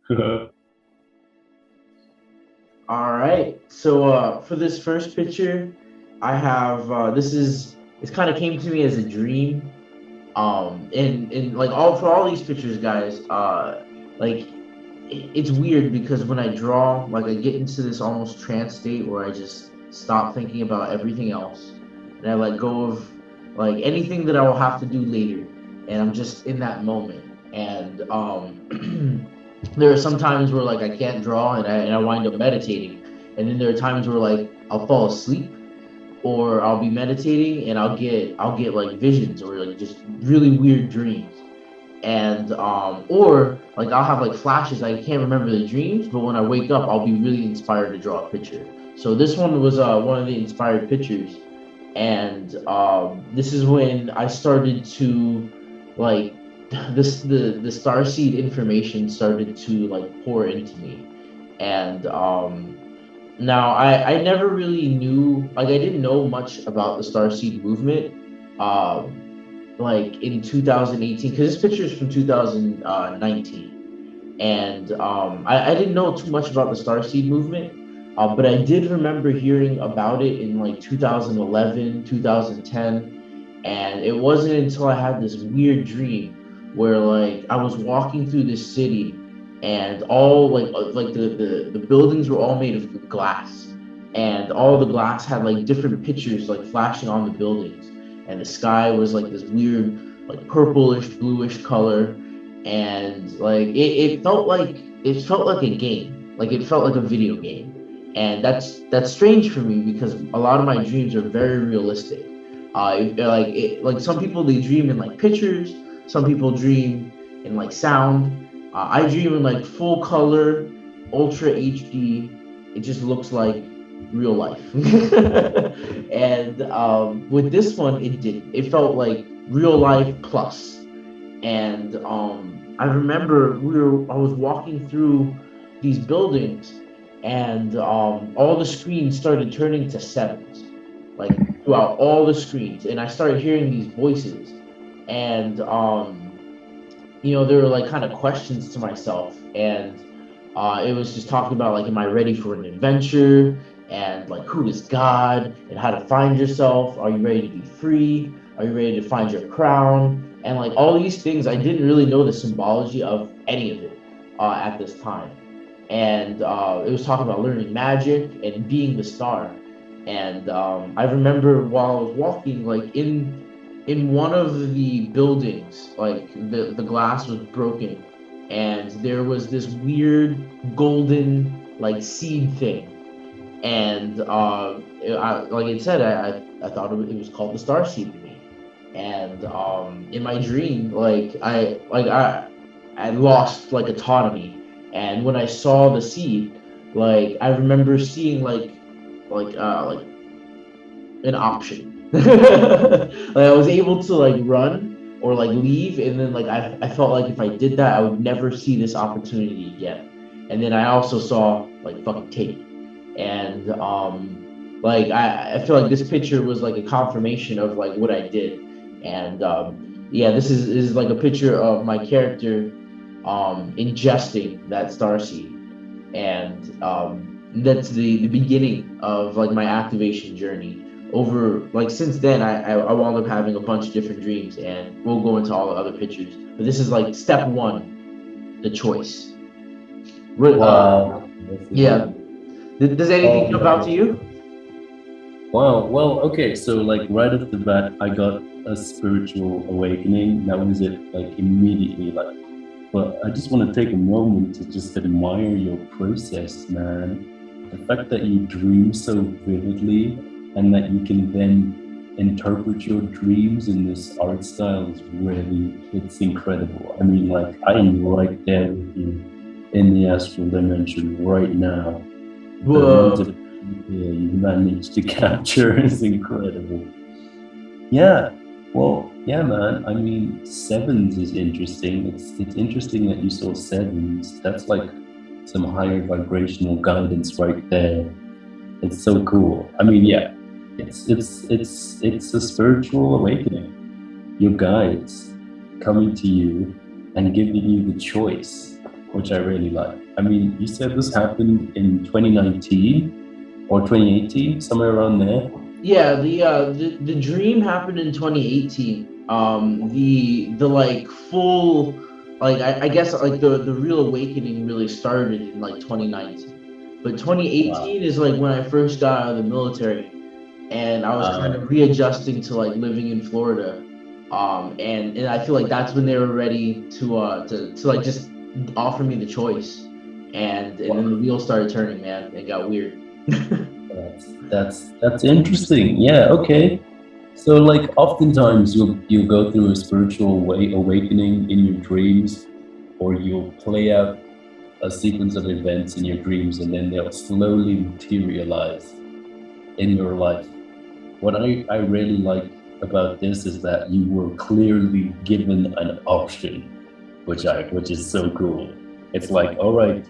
All right. So for this first picture, I have it's kind of came to me as a dream. And like all for all these pictures, guys, like it's weird because when I draw, like I get into this almost trance state where I just stop thinking about everything else and I let go of like anything that I will have to do later, and I'm just in that moment. And there are some times where like I can't draw and I wind up meditating, and then there are times where like I'll fall asleep or I'll be meditating and I'll get like visions or like just really weird dreams. And or like I'll have like flashes. I can't remember the dreams, but when I wake up, I'll be really inspired to draw a picture. So this one was one of the inspired pictures, and this is when I started to like the starseed information started to like pour into me, and now I never really knew, like I didn't know much about the starseed movement like in 2018, because this picture is from 2019, and I didn't know too much about the starseed movement, but I did remember hearing about it in like 2011, 2010, and it wasn't until I had this weird dream where like I was walking through this city, and all like the buildings were all made of glass, and all the glass had like different pictures like flashing on the buildings, and the sky was like this weird like purplish bluish color, and like it felt like a game, like it felt like a video game. And that's strange for me because a lot of my dreams are very realistic. Like some people, they dream in like pictures, some people dream in like sound. I dream in like full color, ultra HD. It just looks like real life. And with this one, it didn't. It felt like real life plus. And I remember I was walking through these buildings, and all the screens started turning to sevens, like throughout all the screens, and I started hearing these voices, and there were like kind of questions to myself, and it was just talking about like, am I ready for an adventure? And like, who is God? And how to find yourself? Are you ready to be free? Are you ready to find your crown? And like all these things, I didn't really know the symbology of any of it at this time. And it was talking about learning magic and being the star. And I remember while I was walking, like in one of the buildings, like the glass was broken, and there was this weird golden like seed thing, and like it said, I thought it was called the star seed to me. And in my dream, I lost like autonomy, and when I saw the seed, like I remember seeing like an option. Like I was able to like run or like leave, and then like I felt like if I did that, I would never see this opportunity again. And then I also saw like fucking take. And like I feel like this picture was like a confirmation of like what I did. And yeah, this is like a picture of my character ingesting that star seed. And that's the beginning of like my activation journey. Over like since then, I wound up having a bunch of different dreams, and we'll go into all the other pictures, but this is like step one, the choice. Wow, that's Yeah. good. Does anything Oh jump out to man. you? Wow. Well, okay. So like right off the bat, I got a spiritual awakening. That was it. Like immediately. Like, but I just want to take a moment to just admire your process, man. The fact that you dream so vividly and that you can then interpret your dreams in this art style is really, it's incredible. I mean, like I am right there with you in the astral dimension right now. The amount Whoa. of you managed to capture is incredible. Yeah, well, yeah, man. I mean, sevens is interesting. It's interesting that you saw sevens. That's like some higher vibrational guidance right there. It's so cool. I mean, yeah, it's a spiritual awakening. Your guides coming to you and giving you the choice. which I really like. I mean, you said this happened in 2019 or 2018, somewhere around there. Yeah, the dream happened in 2018. The like full, like I guess like the real awakening really started in like 2019. But Wow. 2018 is like when I first got out of the military, and I was kind Uh, of readjusting to like living in Florida. And I feel like that's when they were ready to like just offer me the choice. And then the wheels started turning, man. It got weird. that's interesting. Yeah. Okay. So, like, oftentimes you'll go through a spiritual awakening in your dreams, or you'll play out a sequence of events in your dreams, and then they'll slowly materialize in your life. What I really like about this is that you were clearly given an option, which is so cool. It's like, all right,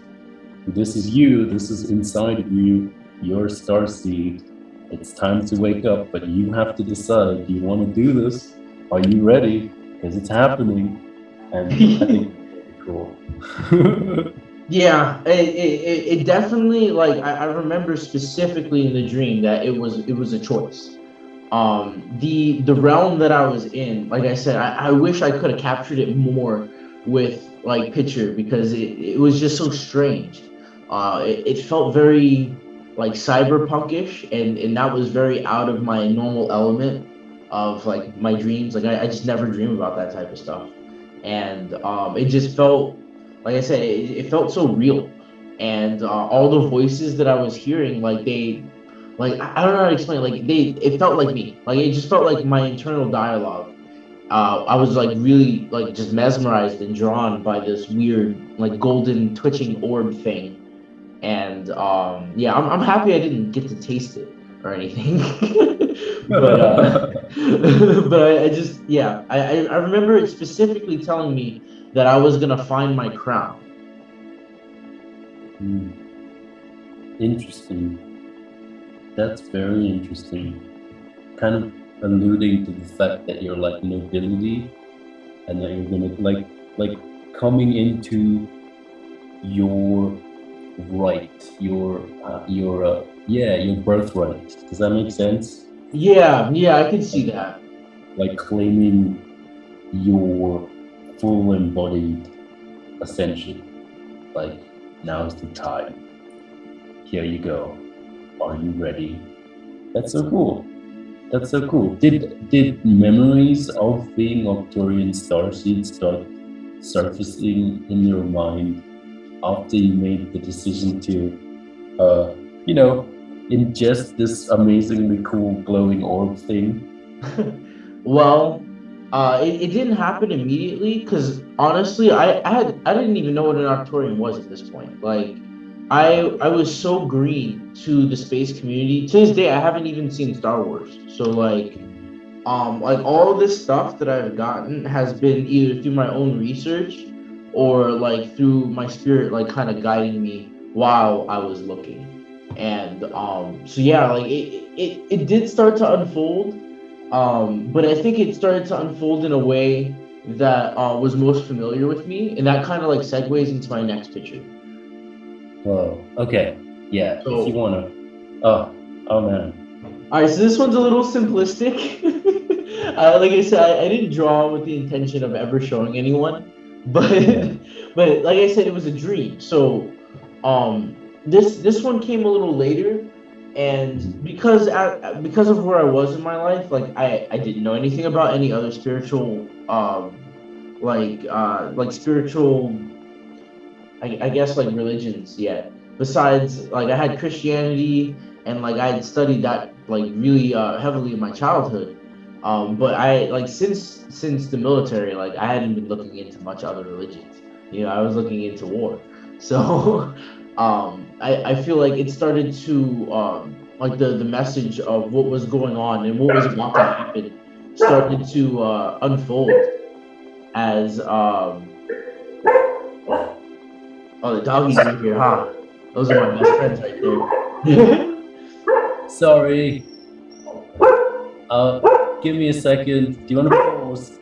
this is you, this is inside of you, your star seed. It's time to wake up, but you have to decide, do you want to do this? Are you ready? Because it's happening. And I think it's cool. Yeah, it definitely like I remember specifically in the dream that it was a choice. The realm that I was in, like I said, I wish I could have captured it more with like picture because it was just so strange. It felt very like cyberpunkish, and that was very out of my normal element of like my dreams. Like I just never dream about that type of stuff, and it just felt like I said, it felt so real, and all the voices that I was hearing, like I don't know how to explain. Like it felt like me. Like it just felt like my internal dialogue. I was like really like just mesmerized and drawn by this weird like golden twitching orb thing. And yeah, I'm happy I didn't get to taste it or anything. but but I just yeah, I remember it specifically telling me that I was gonna find my crown. Hmm, interesting. That's very interesting. Kind of alluding to the fact that you're like nobility and that you're gonna like coming into your right, your birthright. Does that make sense? Yeah, yeah, I can see that. Like claiming your full embodied ascension. Like, now's the time. Here you go. Are you ready? That's so cool. That's so cool. Did memories of being Octorian starseed start surfacing in your mind after you made the decision to, uh, you know, ingest this amazingly cool glowing orb thing? Well, it didn't happen immediately because honestly, I didn't even know what an Arcturian was at this point. Like, I was so green to the space community. To this day, I haven't even seen Star Wars. So like all of this stuff that I've gotten has been either through my own research or like through my spirit, like kind of guiding me while I was looking. And so yeah, like it did start to unfold, but I think it started to unfold in a way that was most familiar with me, and that kind of like segues into my next picture. Whoa. Okay. Yeah. If you So, wanna. Oh. Oh man. all right, so this one's a little simplistic. Like I said, I didn't draw with the intention of ever showing anyone, but Yeah. but like I said, it was a dream. So, this one came a little later, and because of where I was in my life, like I didn't know anything about any other spiritual like spiritual I guess like religions yet. Besides, like I had Christianity and like I had studied that like really heavily in my childhood. But I like since the military, like I hadn't been looking into much other religions. You know, I was looking into war. So I feel like it started to like the message of what was going on and what was about to happen started to unfold as oh, the doggies are here, huh? Those are my best friends right there. Sorry. Give me a second. Do you want to pause?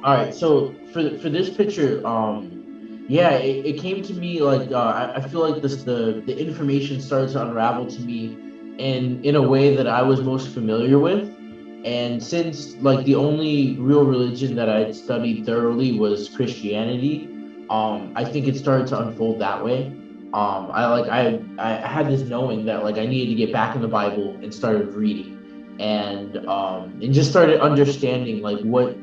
All right, so for this picture, yeah, it came to me like I feel like the information started to unravel to me in a way that I was most familiar with, and since like the only real religion that I'd studied thoroughly was Christianity, I think it started to unfold that way. I had this knowing that like I needed to get back in the Bible and started reading, and just started understanding like what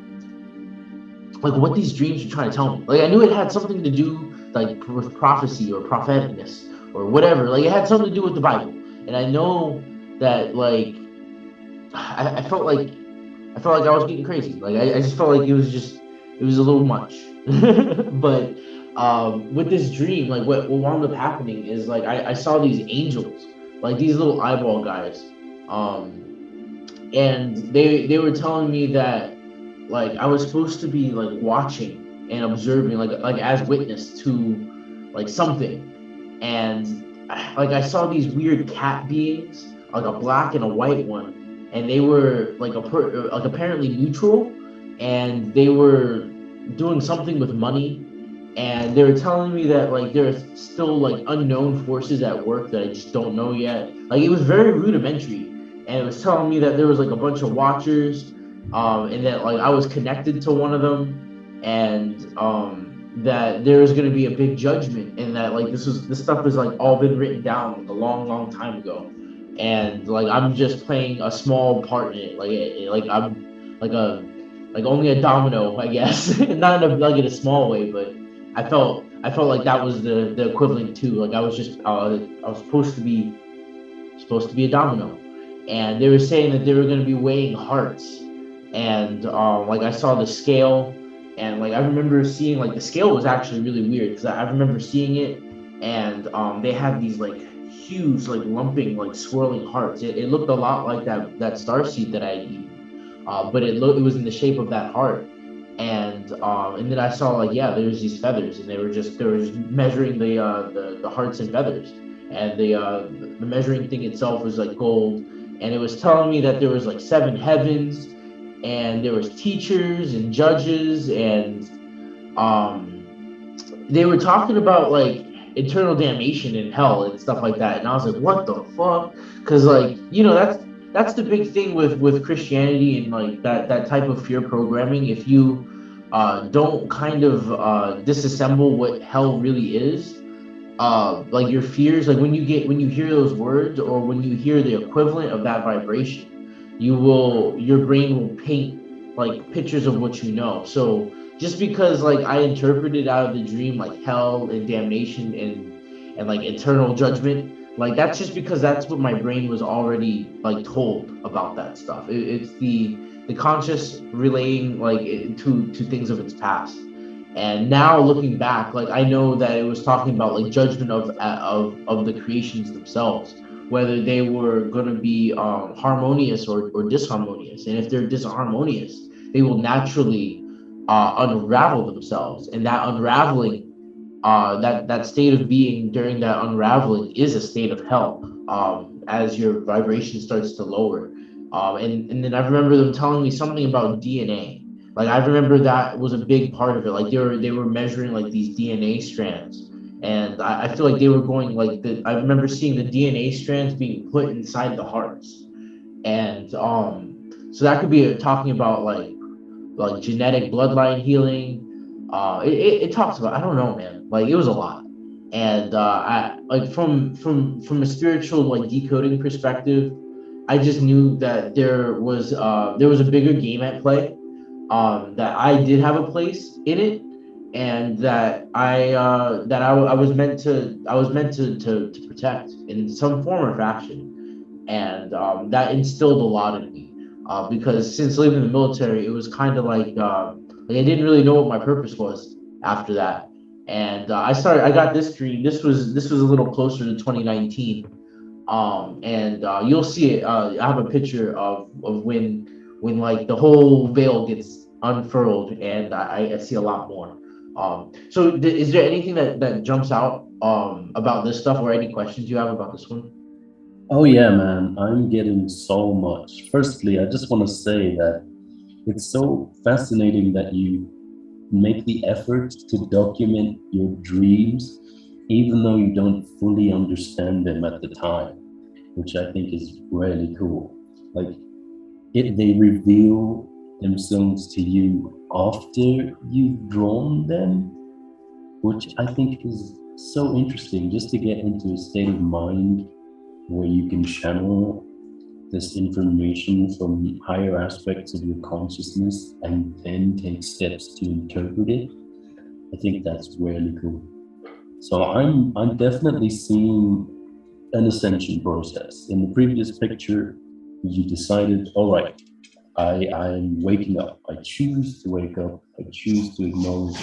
these dreams were trying to tell me. Like I knew it had something to do like with prophecy or propheticness or whatever. Like it had something to do with the Bible, and I know that like I felt like I was getting crazy. Like I just felt like it was a little much. But with this dream, like what wound up happening is like I saw these angels, like these little eyeball guys, and they were telling me that like I was supposed to be like watching and observing like as witness to like something, and like I saw these weird cat beings, like a black and a white one, and they were like like apparently neutral, and they were doing something with money, and they were telling me that like there are still like unknown forces at work that I just don't know yet. Like it was very rudimentary, and it was telling me that there was like a bunch of watchers, and that like I was connected to one of them, and that there was going to be a big judgment, and that like this stuff has like all been written down like a long time ago, and like I'm just playing a small part in it, like I'm like a like only a domino, I guess, not in a like in a small way, but I felt like that was the equivalent too. Like I was just I was supposed to be a domino, and they were saying that they were going to be weighing hearts, and like I saw the scale, and like I remember seeing like the scale was actually really weird because I remember seeing it, and they had these like huge like lumping like swirling hearts. It looked a lot like that star seed that I had eaten, but it was in the shape of that heart, and then I saw like yeah, there's these feathers, and they were just measuring the hearts and feathers, and the measuring thing itself was like gold, and it was telling me that there was like seven heavens, and there was teachers and judges, and they were talking about like eternal damnation in hell and stuff like that, and I was like, what the fuck? Because like that's the big thing with Christianity and like that type of fear programming. If you don't kind of disassemble what hell really is, like your fears, like when you hear those words or when you hear the equivalent of that vibration, your brain will paint like pictures of what you know. So just because like I interpreted out of the dream like hell and damnation and like eternal judgment, like that's just because that's what my brain was already like told about that stuff. It's the conscious relaying like to things of its past. And now looking back, like I know that it was talking about like judgment of the creations themselves, whether they were going to be harmonious or disharmonious. And if they're disharmonious, they will naturally unravel themselves, and that unraveling, that state of being during that unraveling is a state of hell, as your vibration starts to lower. And then I remember them telling me something about DNA. Like I remember that was a big part of it. Like they were measuring like these DNA strands, and I feel like they were going like I remember seeing the DNA strands being put inside the hearts, and so that could be talking about like genetic bloodline healing. It talks about, I don't know, man. Like it was a lot, and I like from a spiritual like decoding perspective, I just knew that there was a bigger game at play, that I did have a place in it, and that I was meant to protect in some form or fashion, and that instilled a lot in me, because since leaving the military, it was kind of like I didn't really know what my purpose was after that, and I got this dream. This was a little closer to 2019, and you'll see it. I have a picture of when like the whole veil gets unfurled, and I see a lot more. So is there anything that jumps out about this stuff, or any questions you have about this one? Oh yeah, man, I'm getting so much. Firstly, I just want to say that it's so fascinating that you make the effort to document your dreams, even though you don't fully understand them at the time, which I think is really cool. Like, they reveal themselves to you after you've drawn them, which I think is so interesting, just to get into a state of mind where you can channel this information from higher aspects of your consciousness and then take steps to interpret it. I think that's really cool. So I'm definitely seeing an ascension process. In the previous picture, you decided, all right, I'm waking up. I choose to wake up. I choose to acknowledge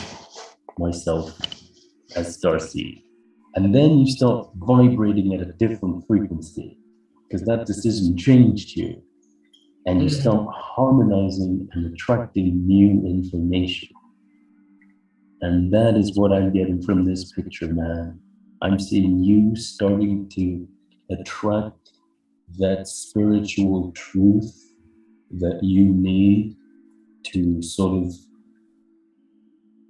myself as Starseed. And then you start vibrating at a different frequency because that decision changed you. And you start harmonizing and attracting new information. And that is what I'm getting from this picture, man. I'm seeing you starting to attract that spiritual truth that you need to sort of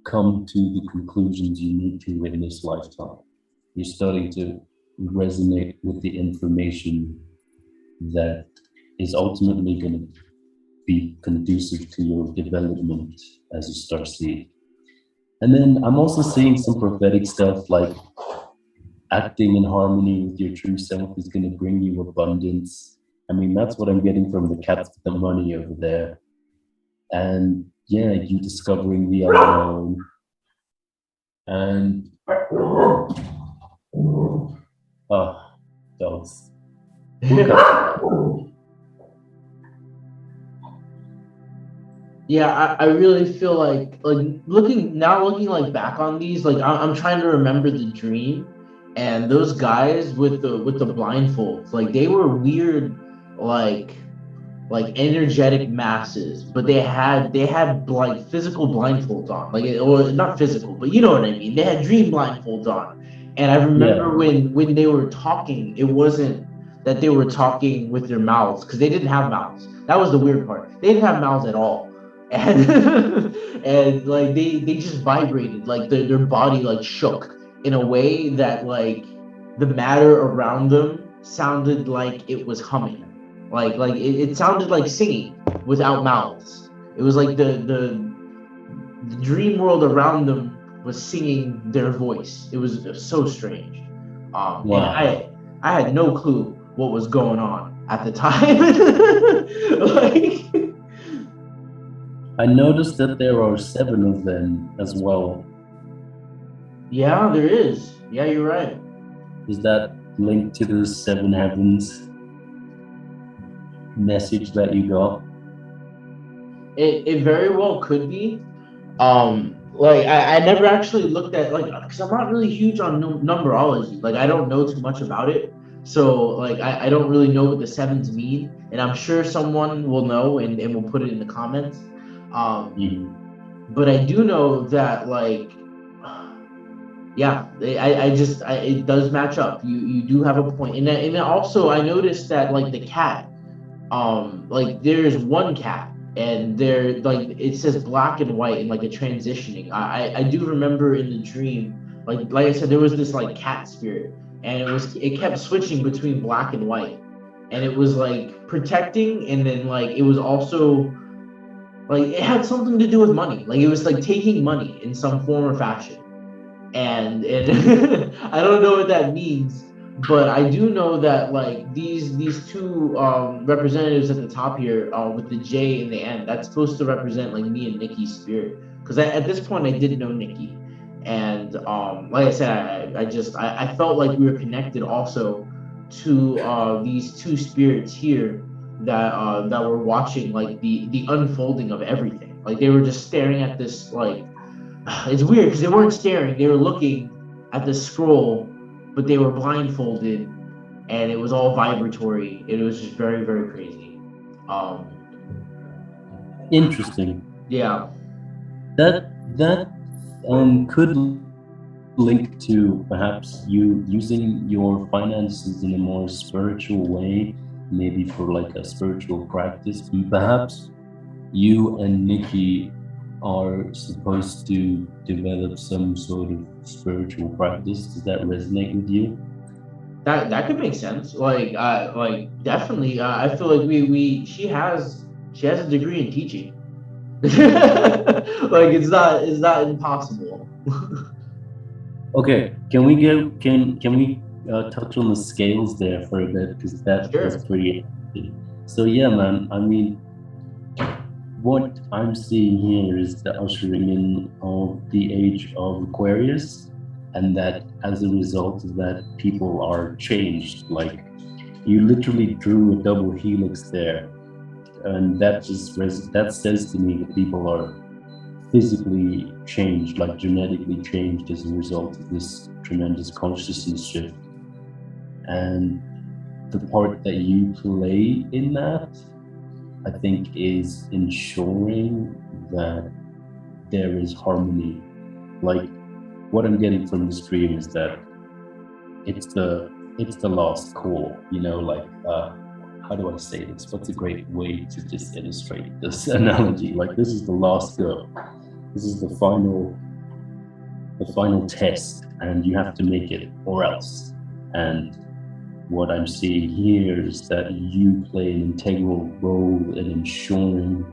come to the conclusions you need to in this lifetime. You're starting to resonate with the information that is ultimately going to be conducive to your development as a star seed. And then I'm also seeing some prophetic stuff like acting in harmony with your true self is going to bring you abundance. I mean, that's what I'm getting from the cats with the money over there. And yeah, you discovering the unknown. And oh, dogs. Yeah, I really feel like looking like back on these, like I'm trying to remember the dream, and those guys with the blindfolds, like they were weird, like energetic masses, but they had like physical blindfolds on, like or not physical, but you know what I mean. They had dream blindfolds on, and I remember when they were talking, it wasn't that they were talking with their mouths because they didn't have mouths. That was the weird part. They didn't have mouths at all, and and like they just vibrated, like their body like shook in a way that like the matter around them sounded like it was humming, like it sounded like singing without mouths. It was like the dream world around them was singing their voice. It was so strange. And I had no clue what was going on at the time. Like, I noticed that there are 7 of them as well. yeah, there is. Yeah, you're right. Is that linked to the 7 heavens message that you got? It very well could be. Like I never actually looked at, like, because I'm not really huge on numerology. Like I don't know too much about it, so like I don't really know what the sevens mean, and I'm sure someone will know and will put it in the comments. But I do know that, like, yeah, it does match up. You do have a point, and then also I noticed that, like, the cat, like there's one cat, and there, like, it says black and white and like a transitioning. I do remember in the dream, like I said, there was this like cat spirit, and it kept switching between black and white, and it was like protecting, and then like it was also like it had something to do with money. Like it was like taking money in some form or fashion, and I don't know what that means, but I do know that, like, these two representatives at the top here, with the J in the end, that's supposed to represent like me and Nikki's spirit. Because at this point I did know Nikki, and like I said, I felt like we were connected also to these two spirits here that were watching like the unfolding of everything. Like they were just staring at this, like, it's weird because they weren't staring, they were looking at the scroll, but they were blindfolded, and it was all vibratory. It was just very, very crazy. Interesting. Yeah. That could link to perhaps you using your finances in a more spiritual way, maybe for like a spiritual practice, perhaps you and Nikki are supposed to develop some sort of spiritual practice. Does that resonate with you? That could make sense. Like definitely. I feel like we she has a degree in teaching. Like it's not impossible. Okay, can we get can we touch on the scales there for a bit, because that's Sure. pretty interesting. So yeah, man. I mean, what I'm seeing here is the ushering in of the age of Aquarius, and that as a result of that, people are changed. Like you literally drew a double helix there, and that says to me that people are physically changed, like genetically changed as a result of this tremendous consciousness shift. And the part that you play in that, I think, is ensuring that there is harmony. Like what I'm getting from the stream is that it's the lost call, you know, like how do I say this? What's a great way to just illustrate this analogy? Like this is the last go. This is the final test, and you have to make it or else. And what I'm seeing here is that you play an integral role in ensuring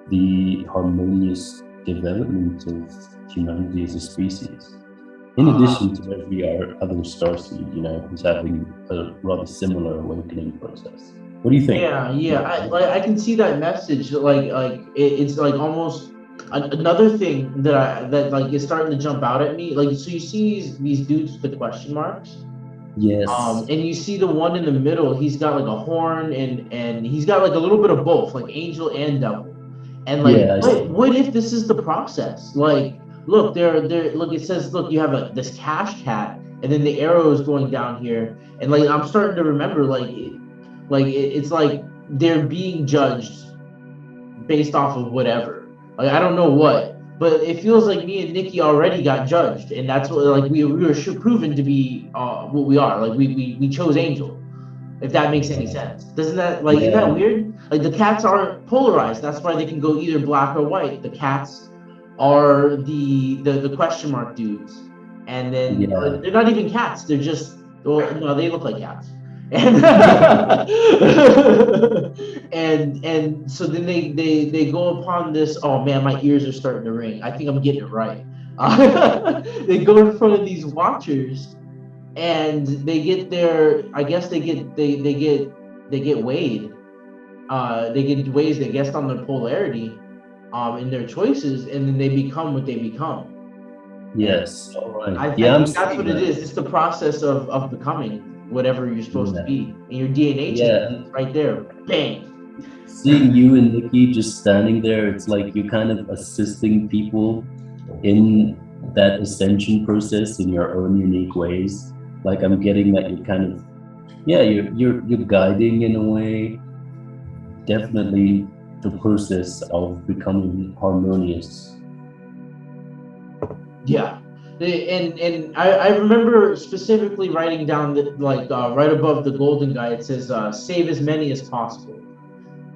the harmonious development of humanity as a species. In addition to every other starseed, you know, who's having a rather similar awakening process. What do you think? Yeah. I can see that message. It's like almost another thing that like is starting to jump out at me. Like so, you see these dudes with the question marks. Yes. And you see the one in the middle. He's got like a horn, and he's got like a little bit of both, like angel and devil. And like, Yeah, I see. what if this is the process? Like, look, there. Look, it says, look, you have this cash cat, and then the arrow is going down here, and like I'm starting to remember, it's like they're being judged based off of whatever. Like I don't know what, but it feels like me and Nikki already got judged, and that's what like we were proven to be what we are. Like we chose angel. If that makes any sense, doesn't that like isn't that Yeah. weird? Like the cats aren't polarized. That's why they can go either black or white. The cats are the question mark dudes, and then Yeah. they're not even cats. They're just well, no, they look like cats. And and so then they go upon this. Oh man, my ears are starting to ring. I think I'm getting it right. They go in front of these watchers, and they get their. I guess they get weighed. They get ways, I guess, on their polarity, in their choices, and then they become what they become. Yes. All right. I Yeah, I'm think that's seeing what it that. is. It's the process of becoming whatever you're supposed to Yeah. be, and your DNA Yeah. changes right there. Bang. Seeing you and Nikki just standing there, it's like you're kind of assisting people in that ascension process in your own unique ways. Like I'm getting that you're kind of, yeah, you're guiding in a way, definitely the process of becoming harmonious. Yeah. And I remember specifically writing down that like right above the golden guy it says save as many as possible.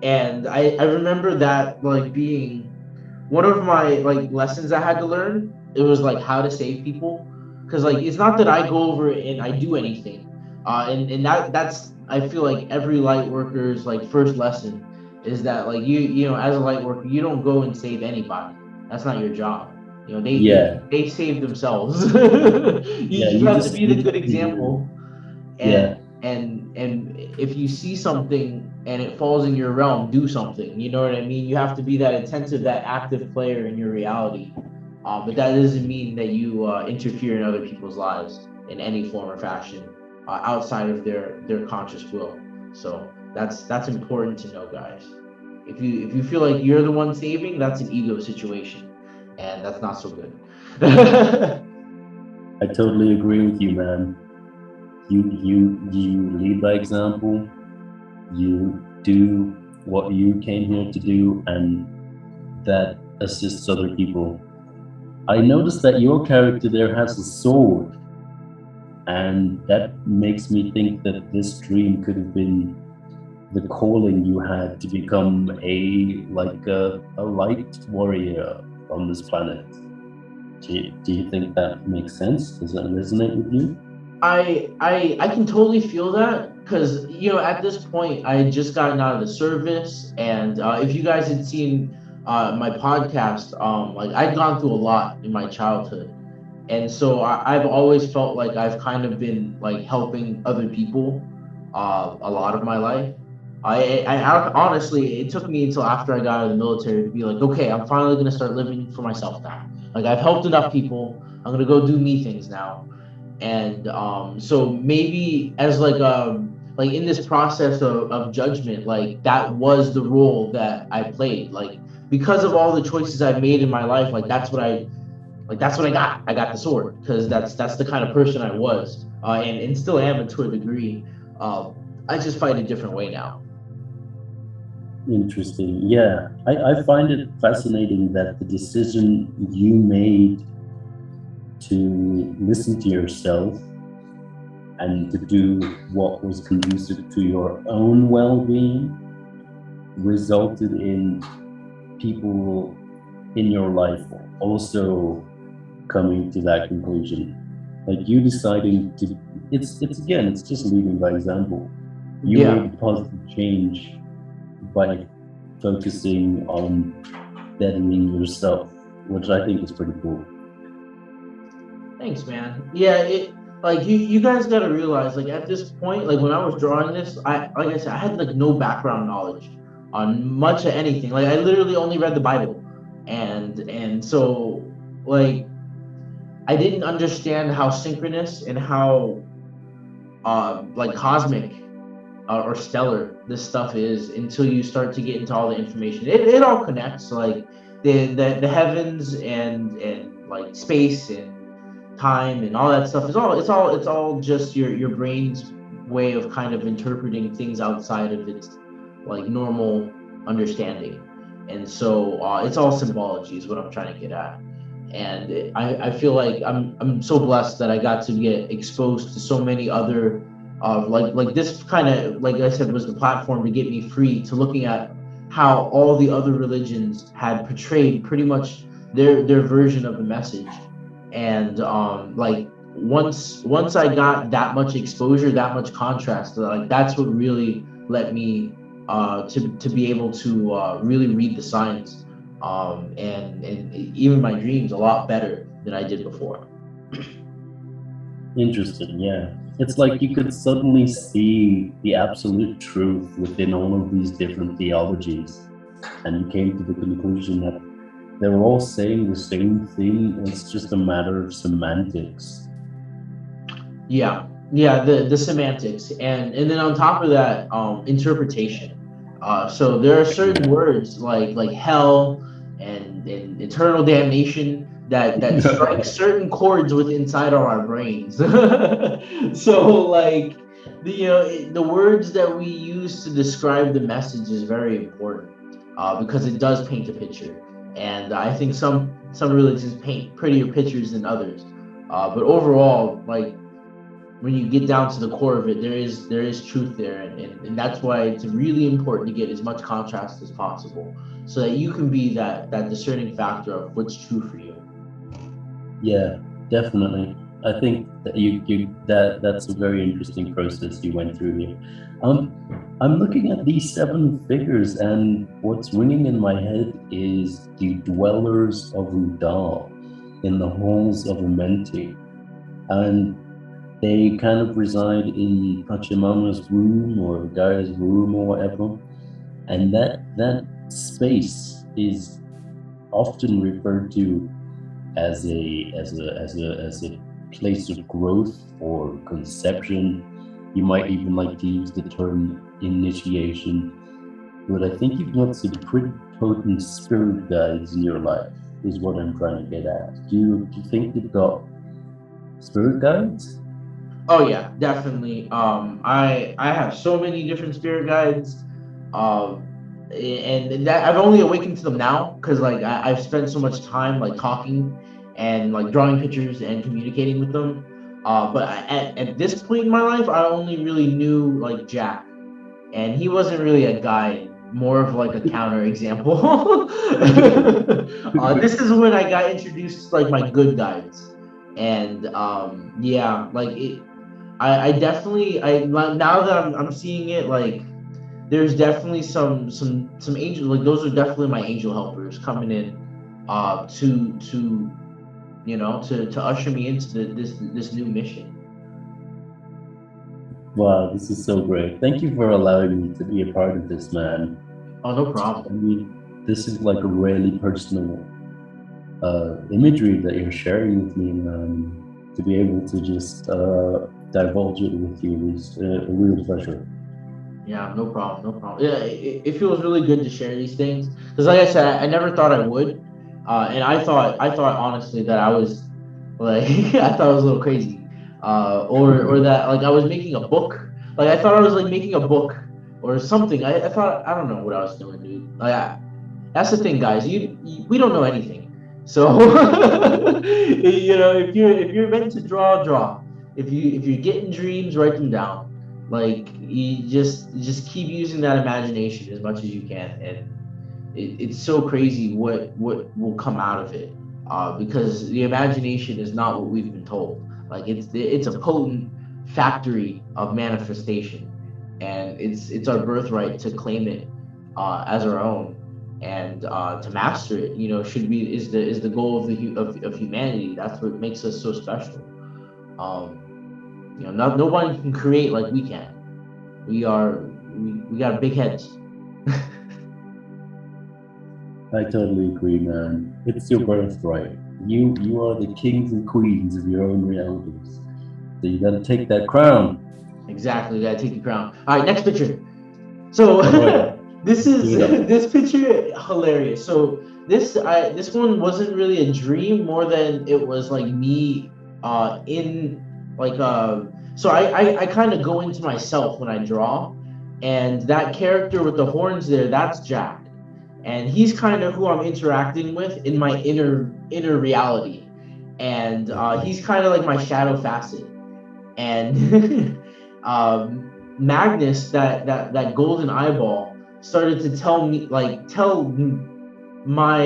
And I remember that like being one of my like lessons I had to learn. It was like how to save people, because like it's not that I go over and I do anything, and that's I feel like every light worker's like first lesson is that like you know as a light worker you don't go and save anybody. That's not your job. You know Yeah. they save themselves. You Yeah. just have to be You the good just be you. example, and Yeah. if you see something and it falls in your realm, do something. You know what I mean? You have to be that attentive, that active player in your reality. But that doesn't mean that you interfere in other people's lives in any form or fashion outside of their conscious will. So that's important to know, guys. If you feel like you're the one saving, that's an ego situation, and that's not so good. I totally agree with you, man. You lead by example. You do what you came here to do, and that assists other people. I noticed that your character there has a sword, and that makes me think that this dream could have been the calling you had to become a light warrior on this planet. Do you think that makes sense? Does that resonate with you? I can totally feel that because at this point I had just gotten out of the service, and if you guys had seen my podcast, like I'd gone through a lot in my childhood, and so I've always felt like I've kind of been like helping other people a lot of my life. Honestly, it took me until after I got out of the military to be like, okay, I'm finally gonna start living for myself now. Like I've helped enough people. I'm gonna go do me things now. And so maybe as like in this process of judgment, like that was the role that I played. Like because of all the choices I've made in my life, that's what I got. I got the sword because that's the kind of person I was, and still am to a degree. I just fight a different way now. Interesting. Yeah, I find it fascinating that the decision you made to listen to yourself and to do what was conducive to your own well-being resulted in people in your life also coming to that conclusion. Like you deciding to, it's again, it's just leading by example. You Yeah. made a positive change by focusing on bettering yourself, which I think is pretty cool. Thanks, man. Yeah, it like you guys gotta realize like at this point, like when I was drawing this, like I said, I had like no background knowledge on much of anything. Like I literally only read the Bible. And so like I didn't understand how synchronous and how like cosmic or stellar this stuff is until you start to get into all the information. It all connects, like the heavens and like space and time and all that stuff is all it's all just your brain's way of kind of interpreting things outside of its like normal understanding. And so it's all symbology is what I'm trying to get at. And I feel like I'm so blessed that I got to get exposed to so many other like this kind of, like I said, was the platform to get me free to looking at how all the other religions had portrayed pretty much their version of the message. And like once I got that much exposure, that much contrast, like that's what really let me to be able to really read the signs and even my dreams a lot better than I did before. Interesting, yeah. It's like you could suddenly see the absolute truth within all of these different theologies, and you came to the conclusion that they were all saying the same thing. It's just a matter of semantics. Yeah, the semantics, and then on top of that, interpretation. So there are certain words like hell and eternal damnation that strike certain chords with inside of our brains. So like the words that we use to describe the message is very important because it does paint a picture, and I think some religions paint prettier pictures than others. But overall, like when you get down to the core of it, there is truth there, and that's why it's really important to get as much contrast as possible, so that you can be that discerning factor of what's true for you. Yeah, definitely. I think that that's a very interesting process you went through here. I'm looking at these seven figures, and what's ringing in my head is the dwellers of Udal in the halls of Amenti, and they kind of reside in Pachamama's room or Gaia's room or whatever, and that space is often referred to as a place of growth or conception. You might even like to use the term initiation. But I think you've got some pretty potent spirit guides in your life, is what I'm trying to get at. Do you think you've got spirit guides? Oh yeah, definitely. I have so many different spirit guides, um, and that I've only awakened to them now because like I've spent so much time like talking and like drawing pictures and communicating with them. But at this point in my life, I only really knew like Jack. and he wasn't really a guide, more of like a counter example. This is when I got introduced to like my good guides, and yeah, like I definitely now that I'm seeing it, like there's definitely some angel, like those are definitely my angel helpers coming in, to to usher me into this new mission. Wow, this is so great. Thank you for allowing me to be a part of this, man. Oh, no I problem. mean, this is like a really personal imagery that you're sharing with me, man. To be able to just divulge it with you is a real pleasure. Yeah, no problem, no problem. Yeah, it feels really good to share these things because, like I said, I never thought I would, and I thought honestly that I was like I thought I was a little crazy, or that like I was making a book. Like I thought I was like making a book or something. I thought I don't know what I was doing, dude. That's the thing, guys. We don't know anything. So if you're meant to draw, draw. If you're getting dreams, write them down. Like you just keep using that imagination as much as you can, and it's so crazy what will come out of it. Because the imagination is not what we've been told. Like it's a potent factory of manifestation, and it's our birthright to claim it as our own, and to master it. Should be is the goal of of humanity. That's what makes us so special. Um, not nobody can create like we can. We got big heads. I totally agree, man. It's your birthright. You are the kings and queens of your own realities. So you gotta take that crown. Exactly. We gotta take the crown. All right, next picture. So Right. this is Give it up. this picture hilarious. So this one wasn't really a dream, more than it was like me in like so I kind of go into myself when I draw, and that character with the horns there, that's Jack, and he's kind of who I'm interacting with in my inner reality, and he's kind of like my shadow facet, and Magnus, that golden eyeball, started to tell me, like, my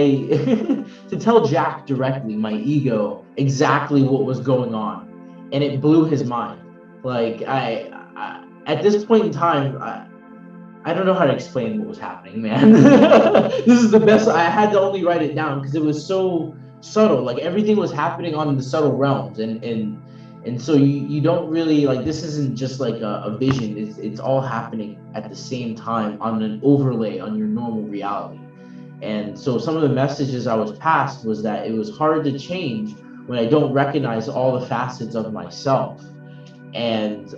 to tell Jack directly, my ego, exactly what was going on, and it blew his mind. Like I at this point in time, I don't know how to explain what was happening, man. This is the best. I had to only write it down because it was so subtle. Like everything was happening on the subtle realms, and so you don't really like. This isn't just like a vision. It's all happening at the same time on an overlay on your normal reality. And so some of the messages I was passed was that it was hard to change when I don't recognize all the facets of myself. And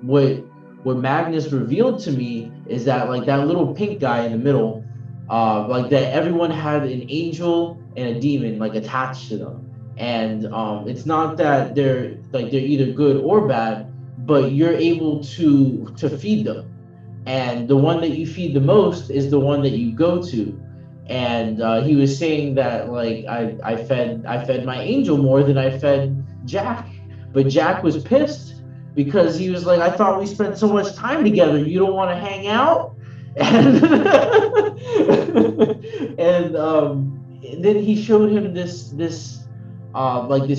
what Magnus revealed to me is that like that little pink guy in the middle, like that everyone had an angel and a demon like attached to them, and it's not that they're either good or bad, but you're able to feed them, and the one that you feed the most is the one that you go to. And he was saying that like I fed my angel more than I fed Jack, but Jack was pissed because he was like, I thought we spent so much time together. You don't want to hang out, and and then he showed him this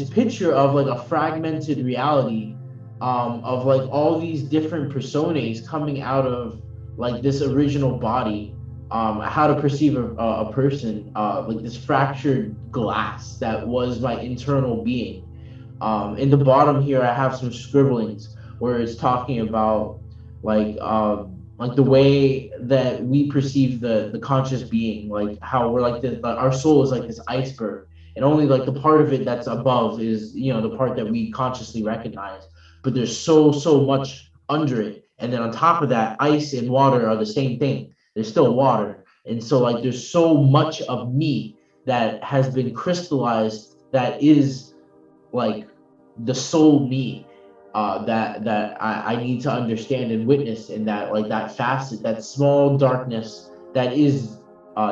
picture of like a fragmented reality, of like all these different personas coming out of like this original body, how to perceive a person, like this fractured glass that was my internal being. In the bottom here, I have some scribblings where it's talking about like the way that we perceive the conscious being, like how we're like our soul is like this iceberg, and only like the part of it that's above is the part that we consciously recognize, but there's so much under it, and then on top of that, ice and water are the same thing. There's still water, and so like there's so much of me that has been crystallized, that is like the soul me, that I need to understand and witness, and that like that facet, that small darkness that is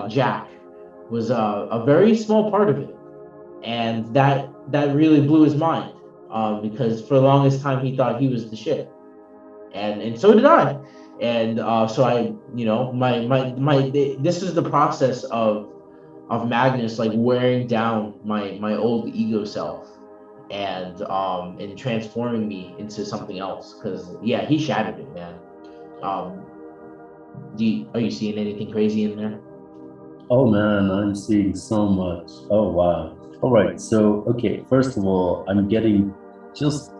Jack, was a very small part of it, and that really blew his mind, because for the longest time he thought he was the shit, and so did I. And so I, this is the process of Magnus like wearing down my old ego self and transforming me into something else. Because yeah, he shattered it, man. Um, are you seeing anything crazy in there? Oh man, I'm seeing so much. Oh wow. All right. So, okay, first of all, I'm getting just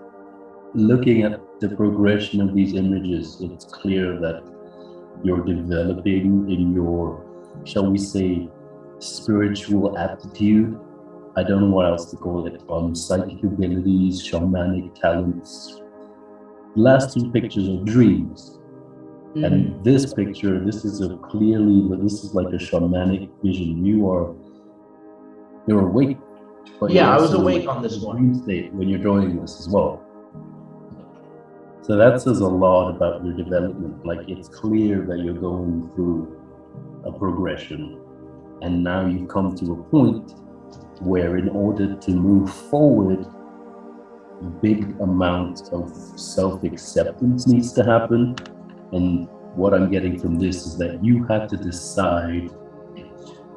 looking at the progression of these images, it's clear that you're developing in your, shall we say, spiritual aptitude. I don't know what else to call it. Psychic abilities, shamanic talents. Last two pictures are dreams. And this picture, this is this is like a shamanic vision. You're awake, but Yeah, you're I was also awake in on this a one. dream state when you're drawing this as well. So that says a lot about your development. Like it's clear that you're going through a progression. And now you've come to a point where in order to move forward, big amount of self-acceptance needs to happen. And what I'm getting from this is that you have to decide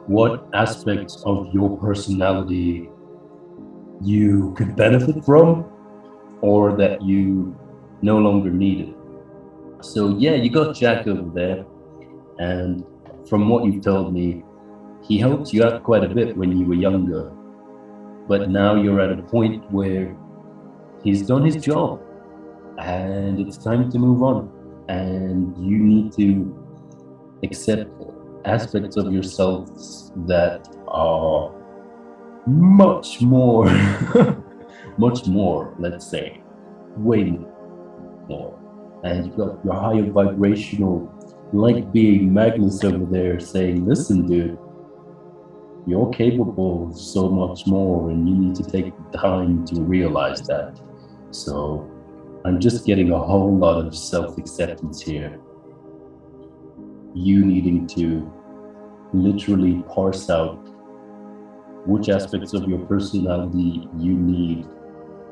what aspects of your personality you could benefit from or that you no longer need it. So yeah, you got Jack over there, and from what you've told me, he helped you out quite a bit when you were younger. But now you're at a point where he's done his job and it's time to move on. And you need to accept aspects of yourselves that are much more, much more, let's say, way more. And you've got your higher vibrational, like being Magnus over there saying, listen, dude, you're capable of so much more and you need to take the time to realize that. So I'm just getting a whole lot of self-acceptance here. You needing to literally parse out which aspects of your personality you need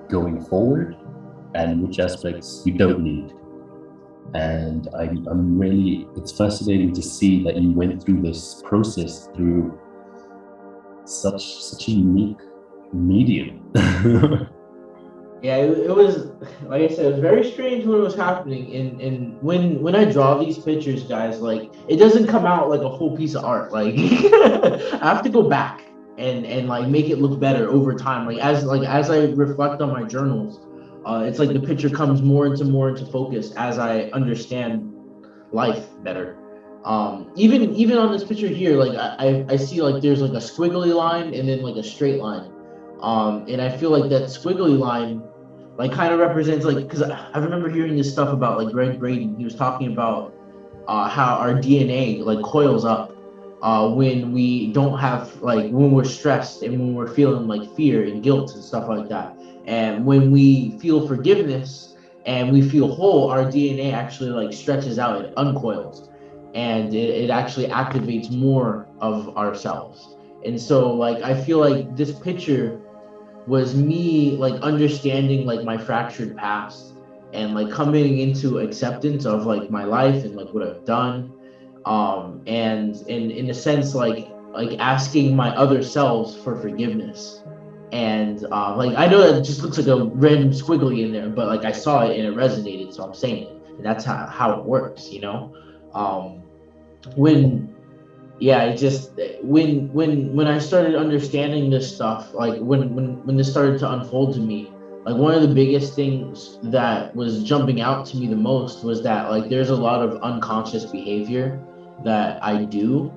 going forward and which aspects you don't need. And I'm really, it's fascinating to see that you went through this process through such a unique medium. Yeah, it was like I said, it was very strange when it was happening. And when I draw these pictures, guys, like it doesn't come out like a whole piece of art. Like I have to go back and like make it look better over time. Like as I reflect on my journals, it's like the picture comes more into focus as I understand life better. Even on this picture here, like I see like there's like a squiggly line and then like a straight line. And I feel like that squiggly line like kind of represents like because I remember hearing this stuff about like Greg Braden. He was talking about how our DNA like coils up when we don't have like when we're stressed and when we're feeling like fear and guilt and stuff like that. And when we feel forgiveness and we feel whole, our DNA actually like stretches out, it uncoils, and it actually activates more of ourselves. And so like I feel like this picture was me like understanding like my fractured past and like coming into acceptance of like my life and like what I've done, and in a sense like asking my other selves for forgiveness. And like I know that just looks like a random squiggly in there, but like I saw it and it resonated, so I'm saying it, and that's how it works, you know. um when yeah, it just when I started understanding this stuff, like when this started to unfold to me, like one of the biggest things that was jumping out to me the most was that like there's a lot of unconscious behavior that I do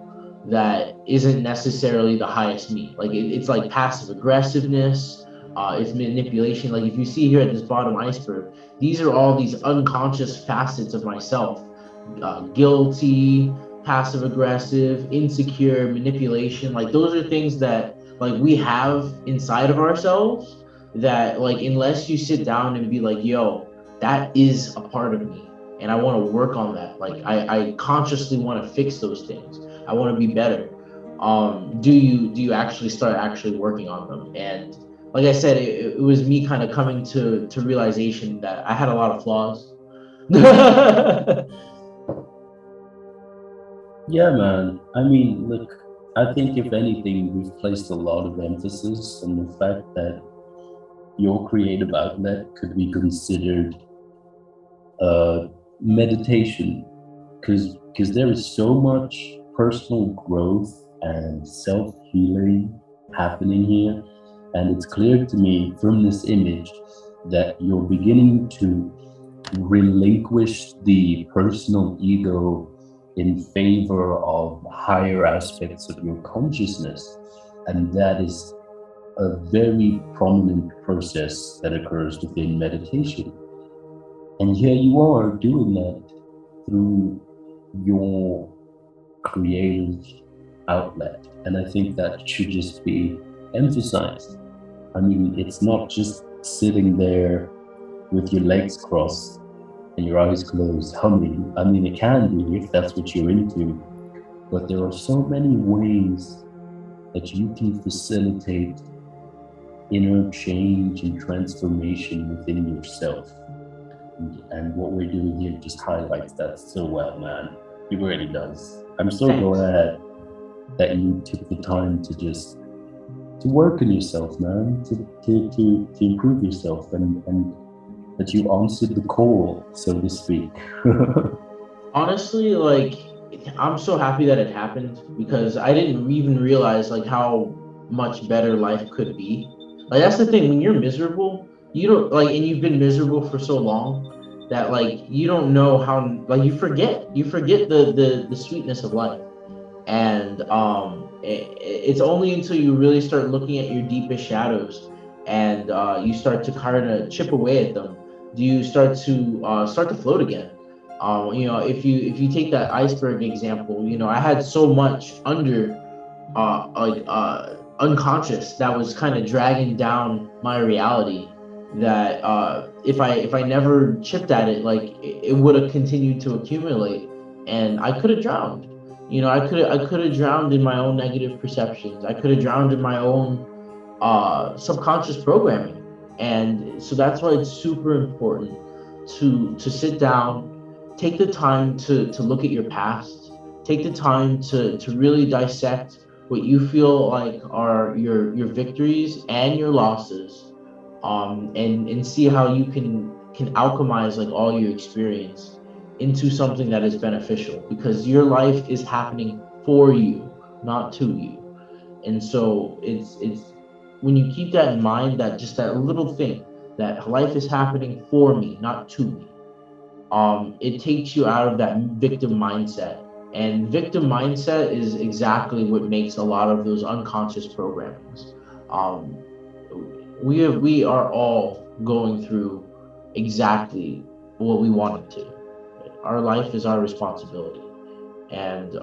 that isn't necessarily the highest me. Like it's like passive aggressiveness, it's manipulation. Like if you see here at this bottom iceberg, these are all these unconscious facets of myself, guilty, passive aggressive, insecure, manipulation. Like those are things that like we have inside of ourselves that like unless you sit down and be like, yo, that is a part of me and I want to work on that. Like I consciously want to fix those things. I want to be better. Do you actually start actually working on them? And like I said, it was me kind of coming to realization that I had a lot of flaws. Yeah, man. I mean, look, I think if anything, we've placed a lot of emphasis on the fact that your creative outlet could be considered meditation, because there is so much personal growth and self healing happening here, and it's clear to me from this image that you're beginning to relinquish the personal ego in favor of higher aspects of your consciousness. And that is a very prominent process that occurs within meditation. And here you are doing that through your creative outlet. And I think that should just be emphasized. I mean, it's not just sitting there with your legs crossed and your eyes closed humming. I mean, it can be if that's what you're into, but there are so many ways that you can facilitate inner change and transformation within yourself. And what we're doing here just highlights that so well, man. It really does. I'm so Thanks. glad that you took the time to just to work on yourself, man, to improve yourself, and that you answered the call, so to speak. Honestly, like I'm so happy that it happened because I didn't even realize like how much better life could be. Like that's the thing, when you're miserable, you don't like and you've been miserable for so long that like you don't know how like you forget the sweetness of life. And it's only until you really start looking at your deepest shadows and you start to kind of chip away at them do you start to float again. If you take that iceberg example, I had so much under unconscious that was kind of dragging down my reality that if I never chipped at it, like it would have continued to accumulate and I could have drowned. I could have drowned in my own negative perceptions. I could have drowned in my own subconscious programming. And so that's why it's super important to sit down, take the time to look at your past, take the time to really dissect what you feel like are your victories and your losses, and see how you can alchemize like all your experience into something that is beneficial because your life is happening for you, not to you. And so it's when you keep that in mind, that just that little thing, that life is happening for me, not to me, it takes you out of that victim mindset. And victim mindset is exactly what makes a lot of those unconscious programmings. Um, we are all going through exactly what we wanted to. Our life is our responsibility, and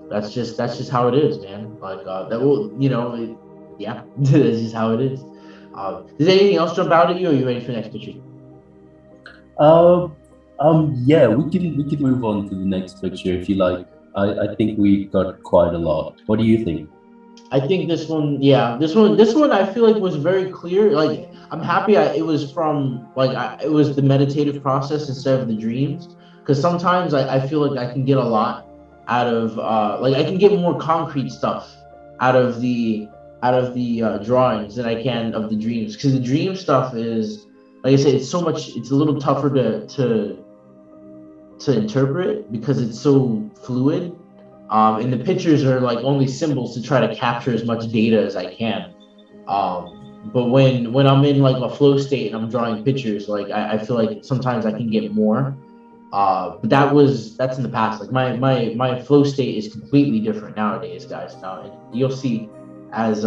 that's just how it is, man. Like that will, yeah, that's just how it is. Does anything else jump out at you? Or are you ready for the next picture? um, yeah, we can move on to the next picture if you like. I think we got quite a lot. What do you think? I think this one, yeah, this one, I feel like was very clear. Like I'm happy it was from like it was the meditative process instead of the dreams, because sometimes I feel like I can get a lot out of like I can get more concrete stuff out of the drawings than I can of the dreams, because the dream stuff is, like I said, it's a little tougher to interpret because it's so fluid. And the pictures are like only symbols to try to capture as much data as I can. But when I'm in like a flow state and I'm drawing pictures, like I feel like sometimes I can get more. But that's in the past. Like my flow state is completely different nowadays, guys. Now and you'll see as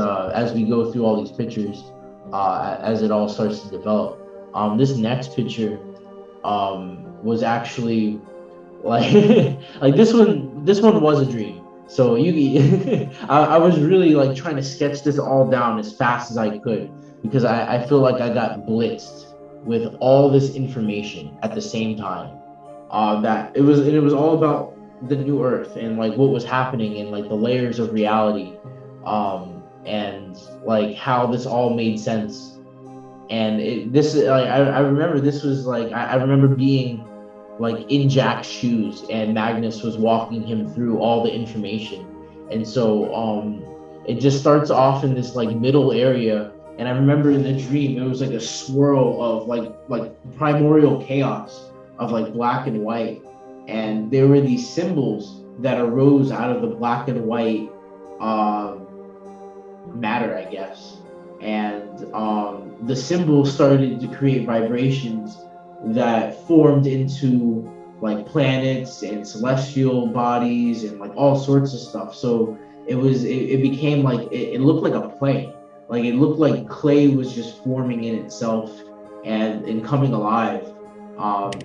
we go through all these pictures, as it all starts to develop. This next picture was actually like like this one was a dream. So I was really like trying to sketch this all down as fast as I could because I feel like I got blitzed with all this information at the same time. That it was all about the new earth and like what was happening and like the layers of reality, and like how this all made sense. And I remember this was like I remember being like in Jack's shoes, and Magnus was walking him through all the information. And so it just starts off in this like middle area. And I remember in the dream it was like a swirl of like primordial chaos of like black and white. And there were these symbols that arose out of the black and white um matter, I guess. And the symbols started to create vibrations that formed into like planets and celestial bodies and like all sorts of stuff. So it became like it looked like a play. Like it looked like clay was just forming in itself and coming alive.